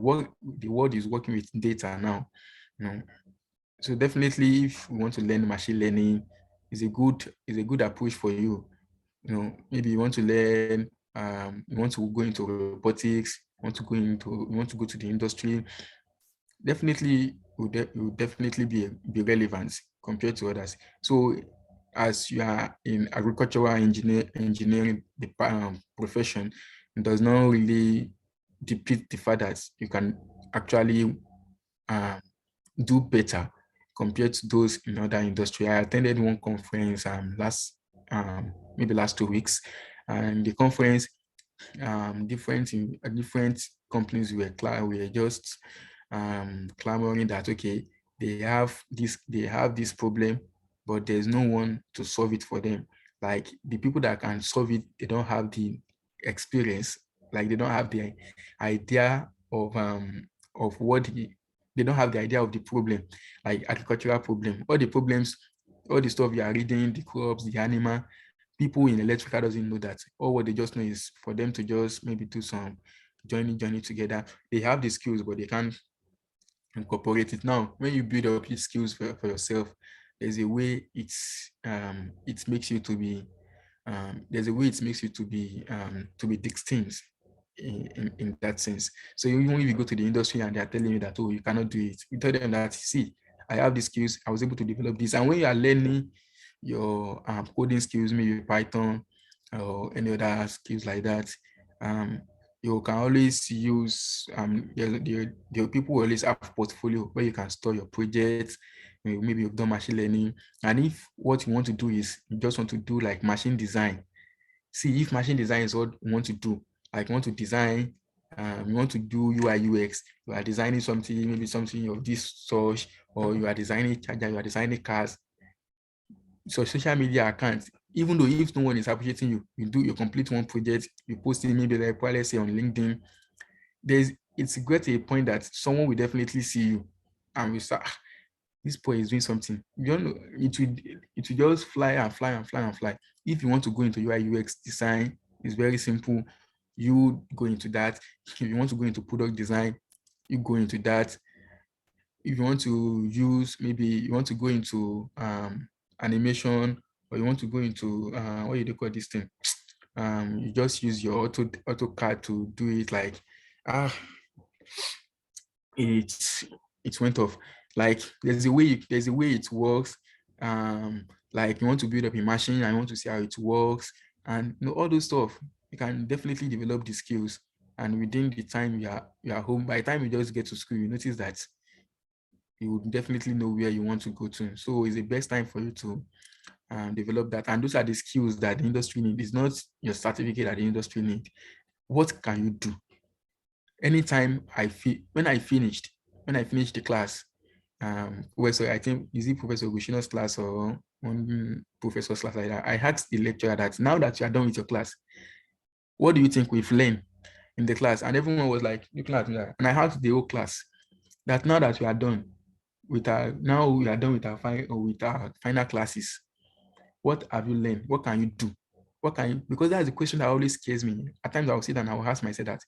The world is working with data now. So definitely, if you want to learn machine learning, is a good approach for you. You know, maybe you want to learn, you want to go into robotics, you want to go to the industry. Definitely, will definitely be relevant compared to others. So, as you are in agricultural engineering profession, it does not really depict the fact that you can actually do better compared to those in other industry. I attended one conference maybe last 2 weeks, and the conference, different companies were just clamoring that okay, they have this problem, but there's no one to solve it for them. Like the people that can solve it, they don't have the experience, like they don't have the idea of they don't have the idea of the problem, like agricultural problem. All the problems, all the stuff you are reading, the crops, the animal, people in electrical doesn't know that. All what they just know is for them to just maybe do some journey together. They have the skills, but they can't incorporate it. Now, when you build up these skills for yourself, there's a way it makes you to be distinct in that sense. So even if you go to the industry and they're telling you that, oh, you cannot do it, you tell them that, see, I have the skills, I was able to develop this. And when you are learning your coding skills, maybe Python or any other skills like that, you can always use the people will always have a portfolio where you can store your projects. Maybe you've done machine learning, and if what you want to do is you just want to do like machine design, see if machine design is what you want to do, like you want to design, you want to do UI UX, you are designing something, maybe something of this sort, or you are designing charger, you are designing cars. So social media accounts, even though if no one is appreciating you, you complete one project, you post it maybe like let's say on LinkedIn, it's great to a point that someone will definitely see you and will say, this boy is doing something. You don't know, it will just fly and fly and fly and fly. If you want to go into UI UX design, it's very simple. You go into that. If you want to go into product design, you go into that. If you want to maybe you want to go into animation, or you want to go into what do you call this thing? You just use your AutoCAD to do it. Like it went off. Like there's a way it works. Like you want to build up a machine, I want to see how it works, and all those stuff. You can definitely develop the skills, and within the time you are home, by the time you just get to school, you notice that you would definitely know where you want to go to. So it's the best time for you to develop that. And those are the skills that the industry needs. It's not your certificate that the industry needs. What can you do? Anytime when I finished the class, Professor, I think, is it Professor Gushino's class or one professor's class like that, I asked the lecturer that now that you are done with your class, what do you think we've learned in the class? And everyone was like, looking at me, and I asked the whole class that now that we are done with our final classes, what have you learned? What can you do? Because that's the question that always scares me. At times I will sit and I will ask myself that,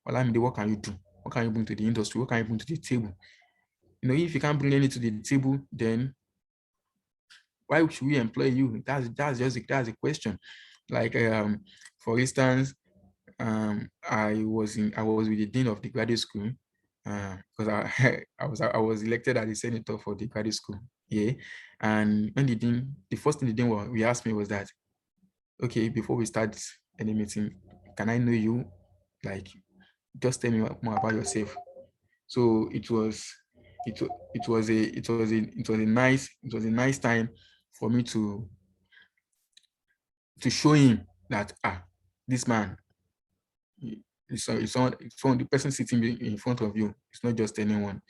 Olamide, what can you do? What can you bring to the industry? What can you bring to the table? If you can't bring any to the table, then why should we employ you? That's a question. Like for instance, I was with the dean of the graduate school because I was elected as a senator for the graduate school. Yeah, and when the first thing the dean we asked me was that, okay, before we start any meeting, can I know you? Like, just tell me more about yourself. So it was a nice time for me to show him that this man, it's the person sitting in front of you. It's not just anyone.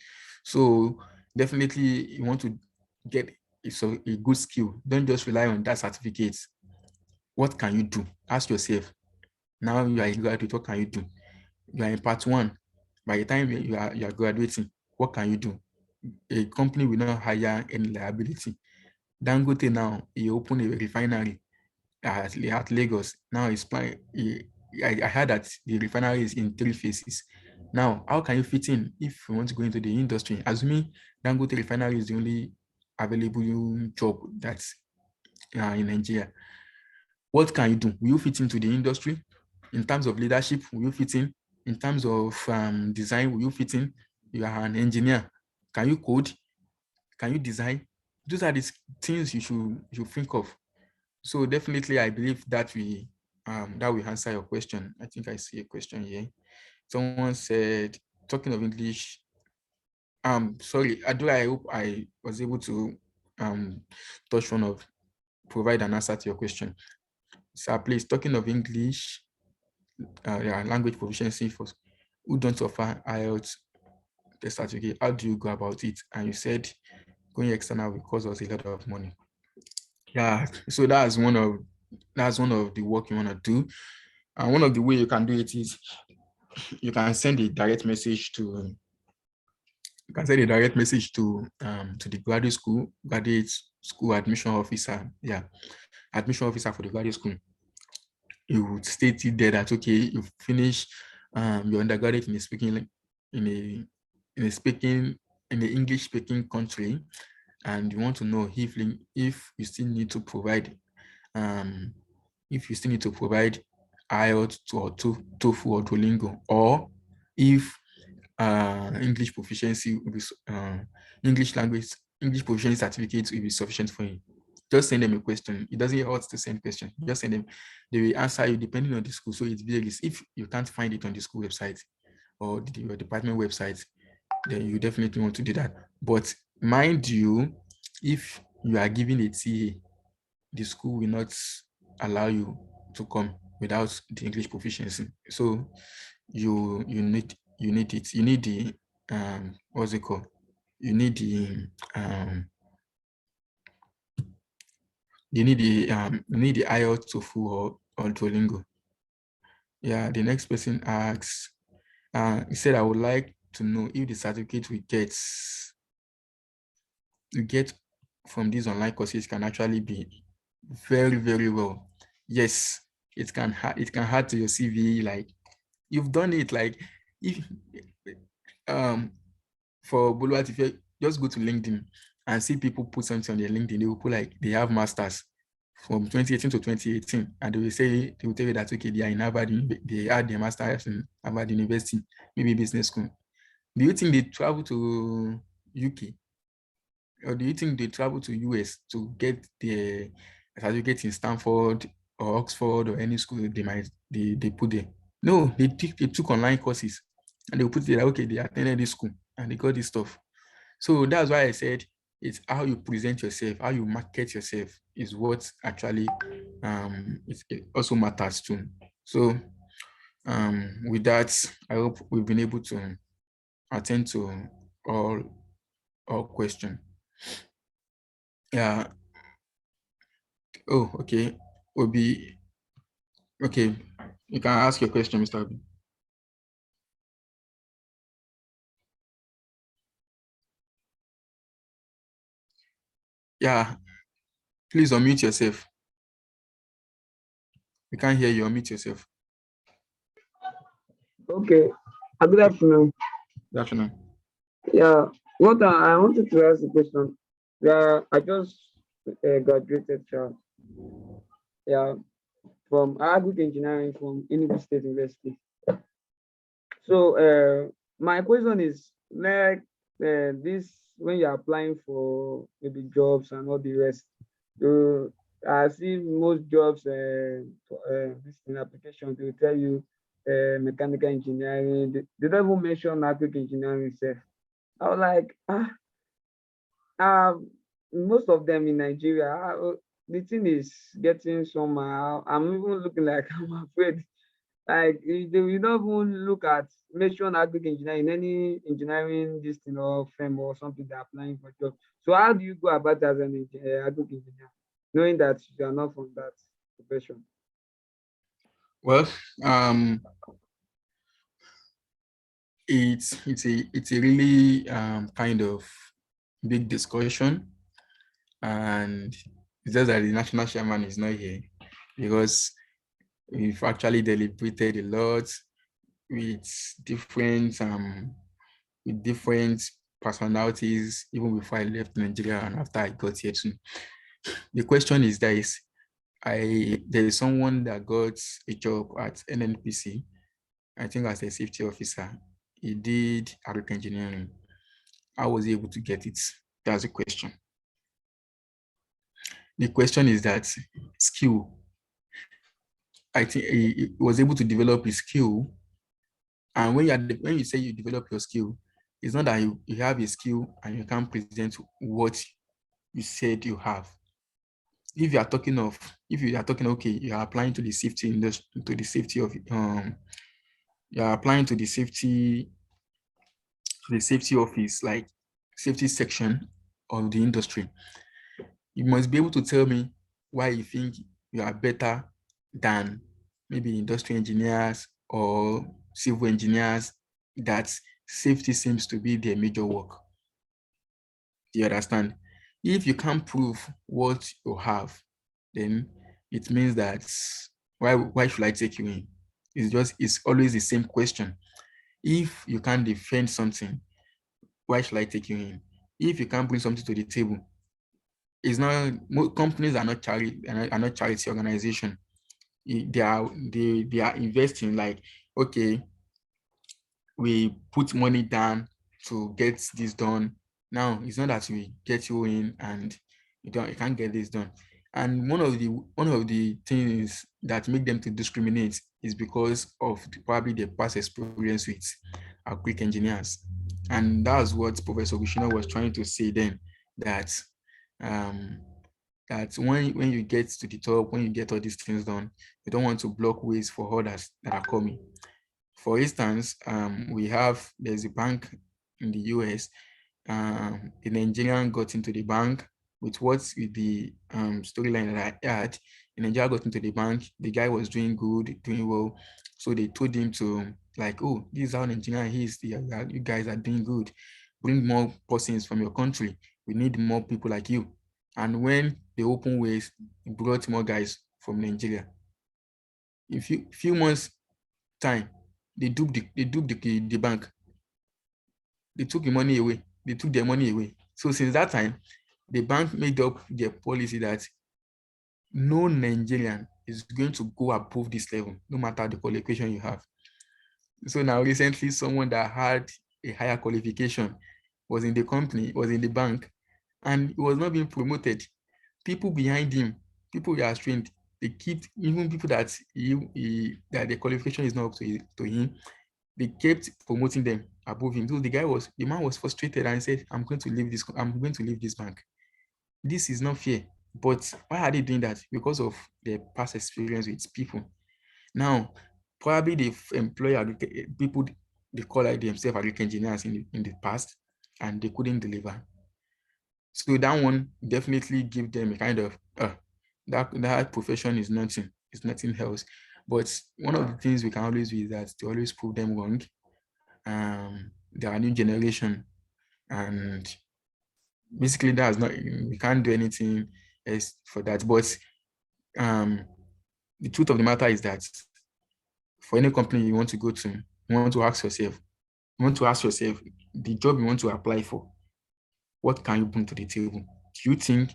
So definitely you want to get a good skill. Don't just rely on that certificate. What can you do? Ask yourself. Now you are a graduate, what can you do? You are in part one. By the time you are graduating, what can you do? A company will not hire any liability. Dangote now, he opened a refinery at Lagos. Now I heard that the refinery is in 3 phases. Now, how can you fit in if you want to go into the industry? Assuming Dangote refinery is the only available job that's in Nigeria, what can you do? Will you fit into the industry? In terms of leadership, will you fit in? In terms of design, will you fit in? You are an engineer. Can you code? Can you design? Those are the things you should think of. So definitely, I believe that we answer your question. I think I see a question here. Someone said, talking of English. Sorry, I hope I was able to touch on of provide an answer to your question. So please, talking of English, language proficiency for who don't offer IELTS the certificate, how do you go about it? And you said going external will cost us a lot of money. Yeah, so that's one of the work you want to do. And one of the way you can do it is you can send a direct message to the graduate school admission officer. Yeah, admission officer for the graduate school. You would state it there that okay, you finish your undergraduate in the English speaking country, and you want to know if you still need to provide IELTS or TOEFL or Duolingo, or if English proficiency will be English proficiency certificate will be sufficient for you. Just send them a question. It doesn't hurt to send question. Just send them. They will answer you depending on the school. So it varies. If you can't find it on the school website or your department website, then you definitely want to do that. But mind you, if you are given a TA, the school will not allow you to come without the English proficiency. So you need it. You need the what's it called? You need the IELTS, TOEFL or Duolingo. Yeah, the next person asks, he said, I would like to know if the certificate we get from these online courses can actually be very, very well. Yes, it can add to your CV, like you've done it. Like if for Buluat, if you just go to LinkedIn and see people put something on their LinkedIn, they will put like they have masters from 2018 to 2018, and they will tell you that okay, they are in Harvard, they had their masters in Harvard University, maybe business school. Do you think they travel to UK? Or do you think they travel to US to get their certificate in Stanford or Oxford or any school they put there? No, they took online courses and they put it there, okay, they attended this school and they got this stuff. So that's why I said it's how you present yourself, how you market yourself is what actually it also matters too. So with that, I hope we've been able to attend to all questions. Yeah. Oh, okay. Obi. Okay. You can ask your question, Mr. Obi. Yeah. Please unmute yourself. We can't hear you. Unmute yourself. Okay. Good afternoon. Good afternoon. Yeah. What I wanted to ask a question. Yeah, I just graduated. Yeah, from agric engineering from Enugu State University. So my question is like this: when you're applying for maybe jobs and all the rest, I see most jobs this in application they will tell you mechanical engineering. They don't even mention agric engineering itself. I was like, most of them in Nigeria, the thing is getting somehow. I'm even looking like I'm afraid. Like they will not even look at mention agric engineering in any engineering this thing or firm or something they're applying for job. So how do you go about as an agric engineer, knowing that you are not from that profession? Well, it's a really kind of big discussion, and it's just that the national chairman is not here because we've actually deliberated a lot. with different personalities even before I left Nigeria and after I got here too. The question is this: there is someone that got a job at NNPC, I think as a safety officer. He did agric engineering. How was he able to get it? That's the question. The question is that skill. I think he was able to develop his skill. And when you say you develop your skill, it's not that you have a skill and you can't present what you said you have. If you are talking, okay, you are applying to the safety industry, you are applying to the safety office, like safety section of the industry. You must be able to tell me why you think you are better than maybe industrial engineers or civil engineers that safety seems to be their major work. Do you understand? If you can't prove what you have, then it means that why should I take you in? It's always the same question. If you can't defend something, why should I take you in? If you can't bring something to the table, it's not, companies are not charity organization. They are investing, like, okay, we put money down to get this done. Now it's not that we get you in and you can't get this done. And one of the things that make them to discriminate is because of probably their past experience with quick engineers. And that's what Professor Gushina was trying to say then, that that when you get to the top, when you get all these things done, you don't want to block ways for others that are coming. For instance, there's a bank in the US. The Nigerian got into the bank with the storyline that I had. The Nigerian got into the bank. The guy was doing good, doing well. So they told him to, like, oh, this is how Nigerian is. You guys are doing good. Bring more persons from your country. We need more people like you. And when they open ways, brought more guys from Nigeria. In few months time, they duped the bank. They took the money away. They took their money away. So since that time, the bank made up their policy that no Nigerian is going to go above this level, no matter the qualification you have. So now recently, someone that had a higher qualification was in the company, was in the bank, and he was not being promoted. People behind him, people who are trained, they keep, even people that that the qualification is not up to him, they kept promoting them above him. So the man was frustrated and said, I'm going to leave this bank. This is not fair. But why are they doing that? Because of their past experience with people. Now, probably they've employed people, they call themselves agric engineers in the past, and they couldn't deliver. So that one definitely give them a kind of that profession is nothing. It's nothing else. But one of the things we can always do is that to always prove them wrong. They are a new generation, and basically we can't do anything else for that. But the truth of the matter is that for any company you want to go to, you want to ask yourself the job you want to apply for, what can you bring to the table? Do you think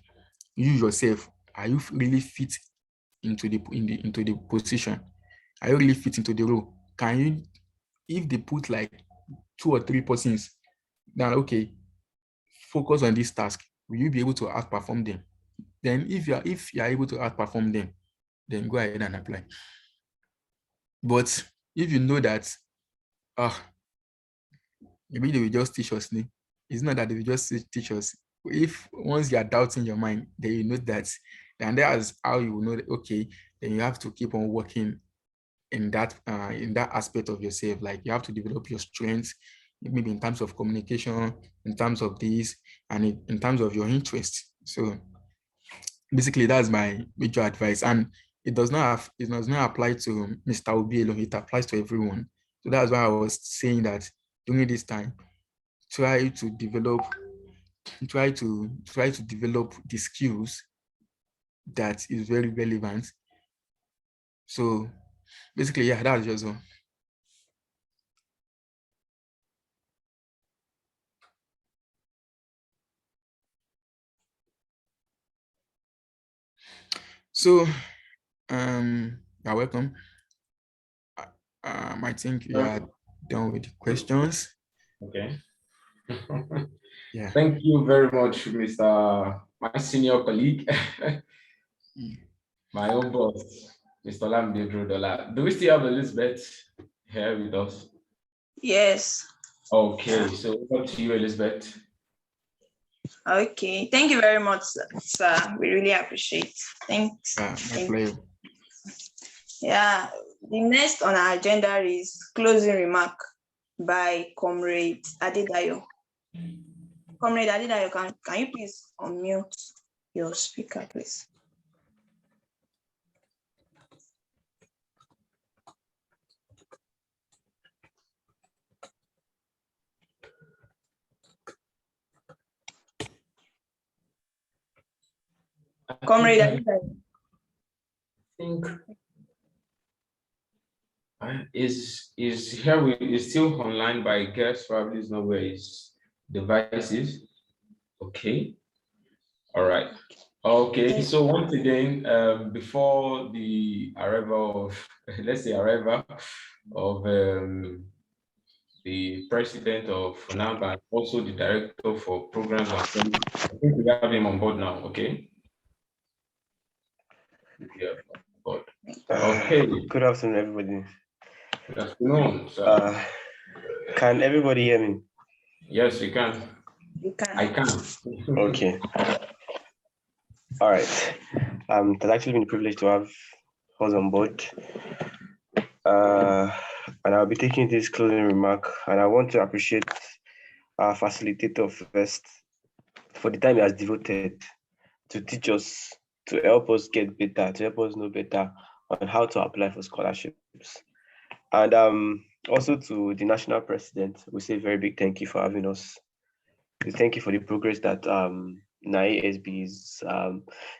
you yourself, are you really fit into the position? Are you really fit into the role? Can you, if they put like 2 or 3 persons, then okay, focus on this task, will you be able to outperform them? Then if you are able to outperform them, then go ahead and apply. But if you know that maybe they will just teach us, it's not that they will just teach us. If once you are doubting your mind, then you know that, and that's how you will know that, okay, then you have to keep on working in that aspect of yourself. Like you have to develop your strengths, maybe in terms of communication, in terms of this, and in terms of your interests. So basically, that's my major advice. And it does not apply to Mr. Obi alone. It applies to everyone. So that's why I was saying that during this time, try to develop the skills that is very relevant. So basically, yeah, that's just all. So, you're welcome. I think we are done with the questions. Okay. Yeah. Thank you very much, Mr. my senior colleague, my own boss, Mr. Lamdedro Dola. Do we still have Elizabeth here with us? Yes. Okay, so over to you, Elizabeth. Okay. Thank you very much, sir. We really appreciate. Thanks. My pleasure. Yeah. The next on our agenda is closing remark by Comrade Adedayo. Comrade Adedayo, can you please unmute your speaker, please? Comrade Adedayo. think is here is still online, but I guess probably is not where his device is. Okay. All right. Okay. So once again, before the arrival of let's say arrival of the president of FUNAB and also the director for programs and training, I think we have him on board now. Okay. Yeah. Okay. Good afternoon, everybody. Good afternoon, sir. Can everybody hear me? Yes, you can. You can. I can. Okay. All right. It has actually been a privilege to have us on board. And I'll be taking this closing remark. And I want to appreciate our facilitator first for the time he has devoted to teach us, to help us get better, to help us know better on how to apply for scholarships. And also to the national president, we say a very big thank you for having us. We thank you for the progress that Niaesb is,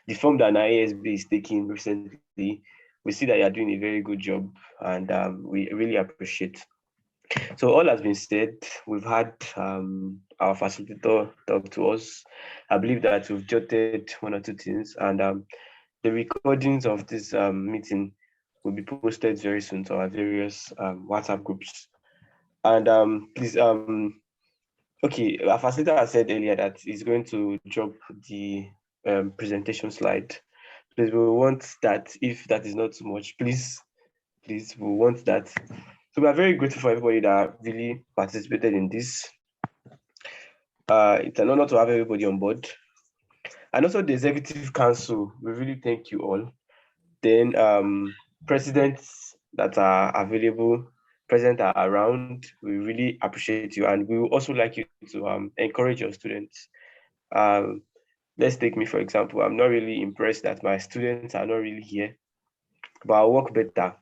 the form that Niaesb is taking recently. We see that you are doing a very good job, and we really appreciate. So all has been said. We've had our facilitator talk to us. I believe that we've jotted one or two things, and the recordings of this meeting will be posted very soon to our various WhatsApp groups. And please, okay, our facilitator has said earlier that he's going to drop the presentation slide. Please, we want that. If that is not too much, please, we want that. So we are very grateful for everybody that really participated in this. It's an honor to have everybody on board. And also the Executive Council, we really thank you all. Then presidents that are available, present are around, we really appreciate you. And we would also like you to encourage your students. Let's take me, for example. I'm not really impressed that my students are not really here, but I'll work better.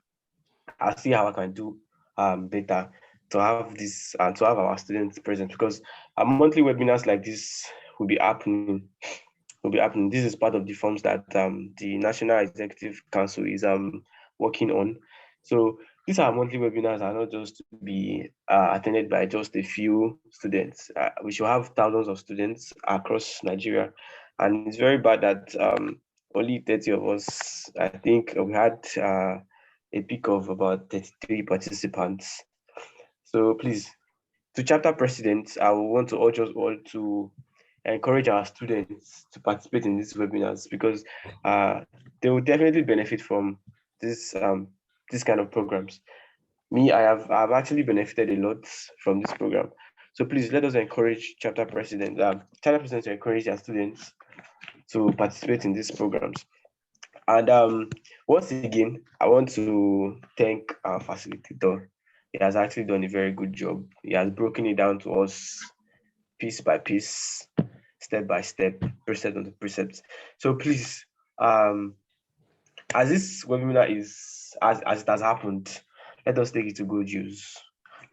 I'll see how I can do better to have this and to have our students present, because our monthly webinars like this will be happening. This is part of the forms that the National Executive Council is working on. So these are monthly webinars are not just to be attended by just a few students. We should have thousands of students across Nigeria, and it's very bad that only 30 of us. I think we had a peak of about 33 participants. So please, to chapter presidents, I want to urge us all to encourage our students to participate in these webinars, because they will definitely benefit from this kind of programs. Me, I've actually benefited a lot from this program. So please let us encourage chapter presidents to encourage their students to participate in these programs. And once again, I want to thank our facilitator. He has actually done a very good job. He has broken it down to us piece by piece, step by step, precept on the precept. So please, as this webinar is, as it has happened, let us take it to good use.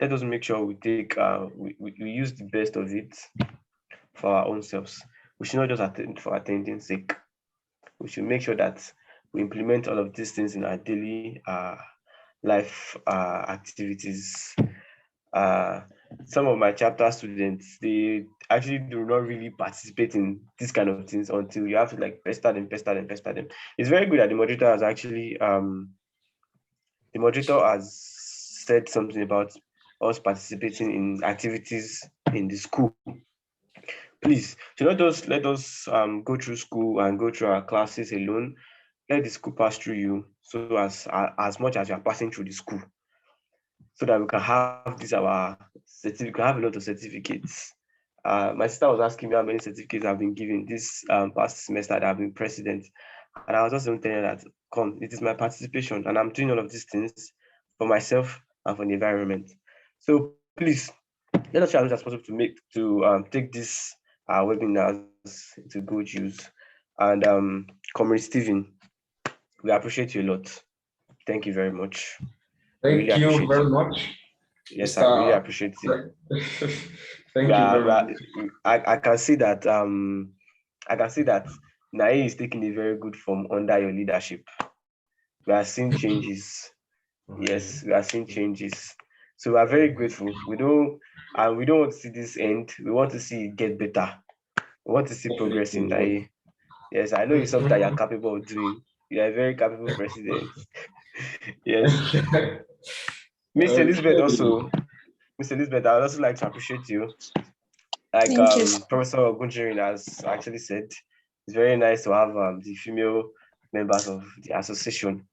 Let us make sure we take, we use the best of it for our own selves. We should not just attend for attending sake. We should make sure that we implement all of these things in our daily life activities. some of my chapter students, they actually do not really participate in this kind of things until you have to like pester them. It's very good that the moderator has actually said something about us participating in activities in the school. Please, do not just let us go through school and go through our classes alone. Let the school pass through you, so as much as you are passing through the school, so that we can have this our certificate, we can have a lot of certificates. My sister was asking me how many certificates I've been given this past semester that I've been president. And I was just telling her that, come, it is my participation, and I'm doing all of these things for myself and for the environment. So please, let us try as much as possible to take this webinars to good use. And Comrade Stephen, we appreciate you a lot. Thank you very much. Thank you very much. Yes, I really appreciate it. Thank you very much. I can see that Nae is taking a very good form under your leadership. We are seeing changes. Yes, we are seeing changes. So we are very grateful. We don't want to see this end. We want to see it get better. We want to see progress in Nae. Yes, I know it's something that you're capable of doing. You are a very capable president. Yes. Miss Elizabeth also. Miss Elizabeth, I would also like to appreciate you. Like Professor Ogunjirin has actually said, it's very nice to have the female members of the association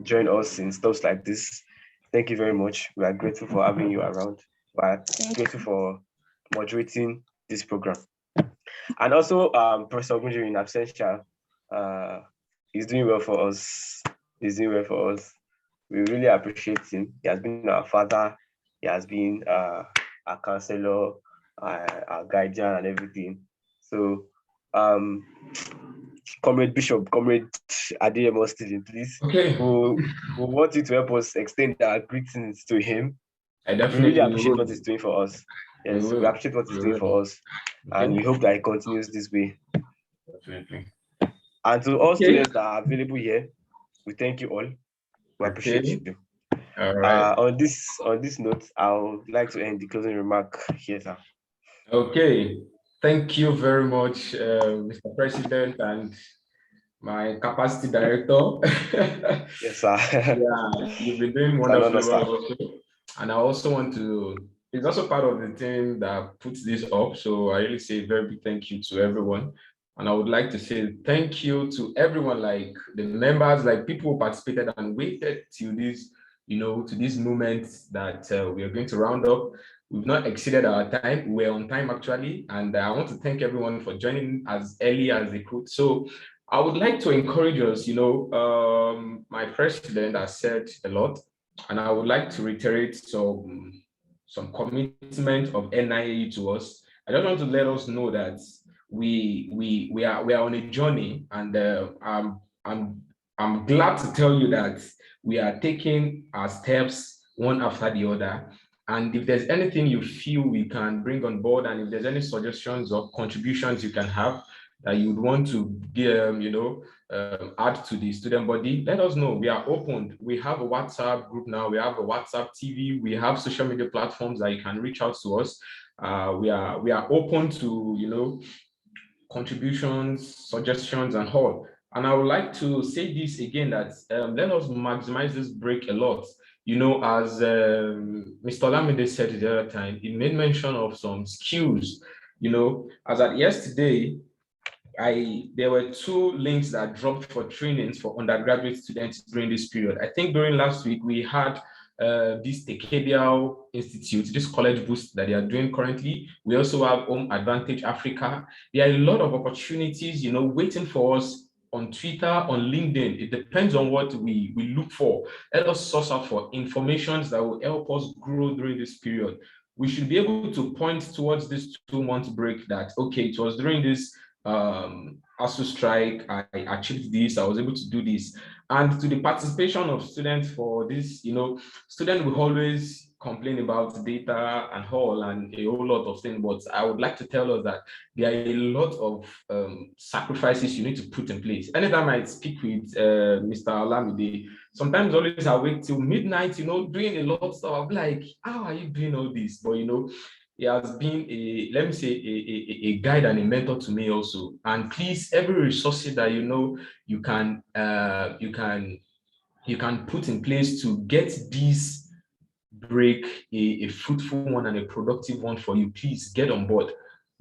join us in stuff like this. Thank you very much. We are grateful for having you around. We are grateful for moderating this program. And also, Professor Ogunjirin in absentia, he's doing well for us. He's doing well for us. We really appreciate him. He has been our father. He has been our counselor, our guardian, and everything. So, Comrade Bishop, Comrade Adeyemo Stephen, please. Okay. We want you to help us extend our greetings to him. I We definitely really appreciate what he's doing for us. Yes, we appreciate what he's doing for us. And we hope that it continues this way. Definitely. And to all students that are available here, we thank you all. We appreciate you. All right. On this note, I would like to end the closing remark here, sir. Okay. Thank you very much, Mr. President and my capacity director. Yes, sir. Yeah, you've been doing wonderfully well also. And I also want to, it's also part of the team that puts this up. So I really say a very big thank you to everyone. And I would like to say thank you to everyone, like the members, like people who participated and waited till this, to this moment that we are going to round up. We've not exceeded our time. We're on time actually. And I want to thank everyone for joining as early as they could. So I would like to encourage us, my president has said a lot, and I would like to reiterate some commitment of NIAE to us. I just want to let us know that we are on a journey, and I'm glad to tell you that we are taking our steps one after the other. And if there's anything you feel we can bring on board, and if there's any suggestions or contributions you can have that you would want to give, add to the student body, let us know. We are open. We have a WhatsApp group now. We have a WhatsApp TV. We have social media platforms that you can reach out to us. We are open to, contributions, suggestions, and all. And I would like to say this again, that let us maximize this break a lot. As Mr. Olamide said the other time, he made mention of some skills. As at yesterday, there were 2 links that dropped for trainings for undergraduate students during this period. I think during last week, we had this Decadial Institute, this college boost that they are doing currently. We also have Home Advantage Africa. There are a lot of opportunities, waiting for us on Twitter, on LinkedIn. It depends on what we look for. Let us source out for information that will help us grow during this period. We should be able to point towards this 2-month break that, okay, it was during this ASU strike, I achieved this, I was able to do this. And to the participation of students for this, students will always complain about data and all and a whole lot of things, but I would like to tell us that there are a lot of sacrifices you need to put in place. Anytime I speak with Mr. Olamide, sometimes always I wait till midnight, doing a lot of stuff. I'll be like, how are you doing all this? But he has been let me say, a guide and a mentor to me also. And please, every resource that you can put in place to get this break a fruitful one and a productive one for you, please get on board.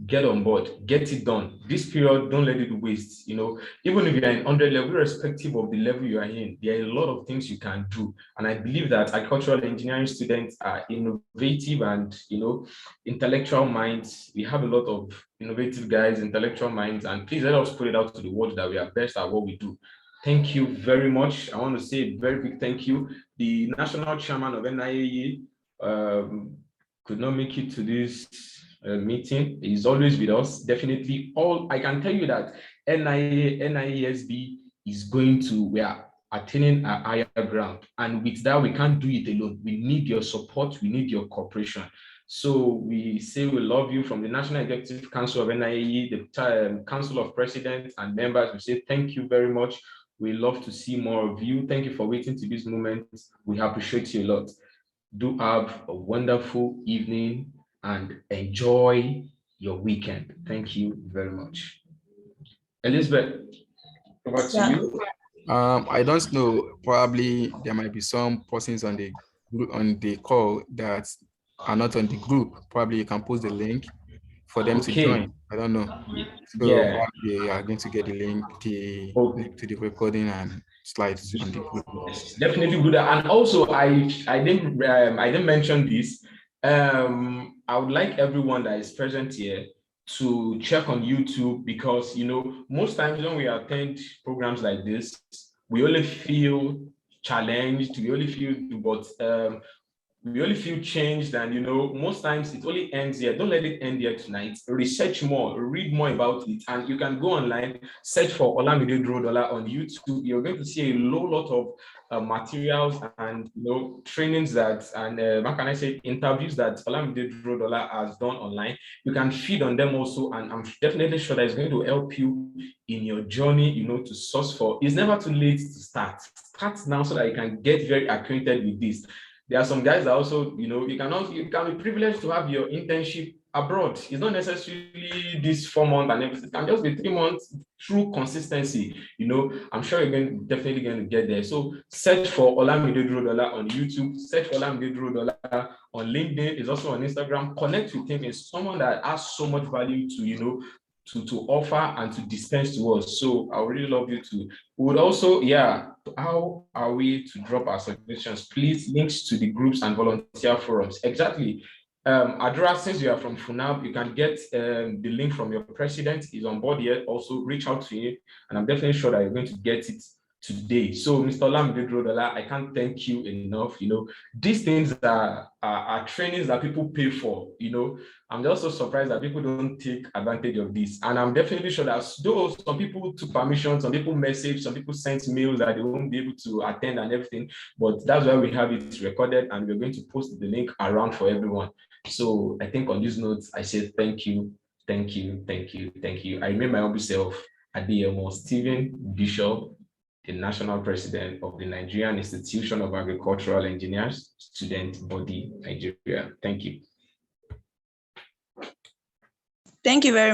Get it done. This period, don't let it waste. Even if you're in 100 level, irrespective of the level you are in, there are a lot of things you can do. And I believe that agricultural engineering students are innovative and intellectual minds. We have a lot of innovative guys, intellectual minds, and please let us put it out to the world that we are best at what we do. Thank you very much. I want to say a very big thank you. The national chairman of NIAE could not make it to this meeting. He's always with us. Definitely, I can tell you that Niaesb is we are attaining a higher ground. And with that, we can't do it alone. We need your support. We need your cooperation. So we say we love you from the National Executive Council of NIAE, the Council of Presidents and members. We say thank you very much. We love to see more of you. Thank you for waiting to this moment. We appreciate you a lot. Do have a wonderful evening and enjoy your weekend. Thank you very much. Elizabeth, over to you. I don't know. Probably there might be some persons on the call that are not on the group. Probably you can post the link for them to join. I don't know. So they are going to get the link to the recording and slides on the group. Definitely do that. And also, I didn't mention this. I would like everyone that is present here to check on YouTube, because most times when we attend programs like this, we only feel challenged, we only feel changed, and most times it only ends here. Don't let it end here tonight. Research more, read more about it, and you can go online, search for Olamide Drodola on YouTube. You're going to see a lot of materials and trainings interviews that Olamide Drodola has done online. You can feed on them also, and I'm definitely sure that it's going to help you in your journey, to source for. It's never too late to start. Start now so that you can get very acquainted with this. There are some guys that also, you can be privileged to have your internship abroad. It's not necessarily this 4 months and everything. It can just be 3 months through consistency. I'm sure you're definitely going to get there. So search for Olamide Drodola on YouTube. Search for Olamide Drodola on LinkedIn. It's also on Instagram. Connect with him. It's someone that has so much value to, to offer and to dispense to us. So I would really love you to. We would also, how are we to drop our suggestions? Please, links to the groups and volunteer forums. Exactly. Adora, since you are from FUNAB, you can get the link from your president. He's on board here. Also, reach out to him, and I'm definitely sure that you're going to get it today. So, Mr. Olamide Drodola, I can't thank you enough. These things are trainings that people pay for. I'm just so surprised that people don't take advantage of this. And I'm definitely sure that though some people took permission, some people messaged, some people sent mails that they won't be able to attend and everything. But that's why we have it recorded, and we're going to post the link around for everyone. So I think on these notes, I say thank you, thank you, thank you, thank you. I remain my humble self, Adeyemo Stephen Bishop, the National President of the Nigerian Institution of Agricultural Engineers, Student Body, Nigeria. Thank you. Thank you very much.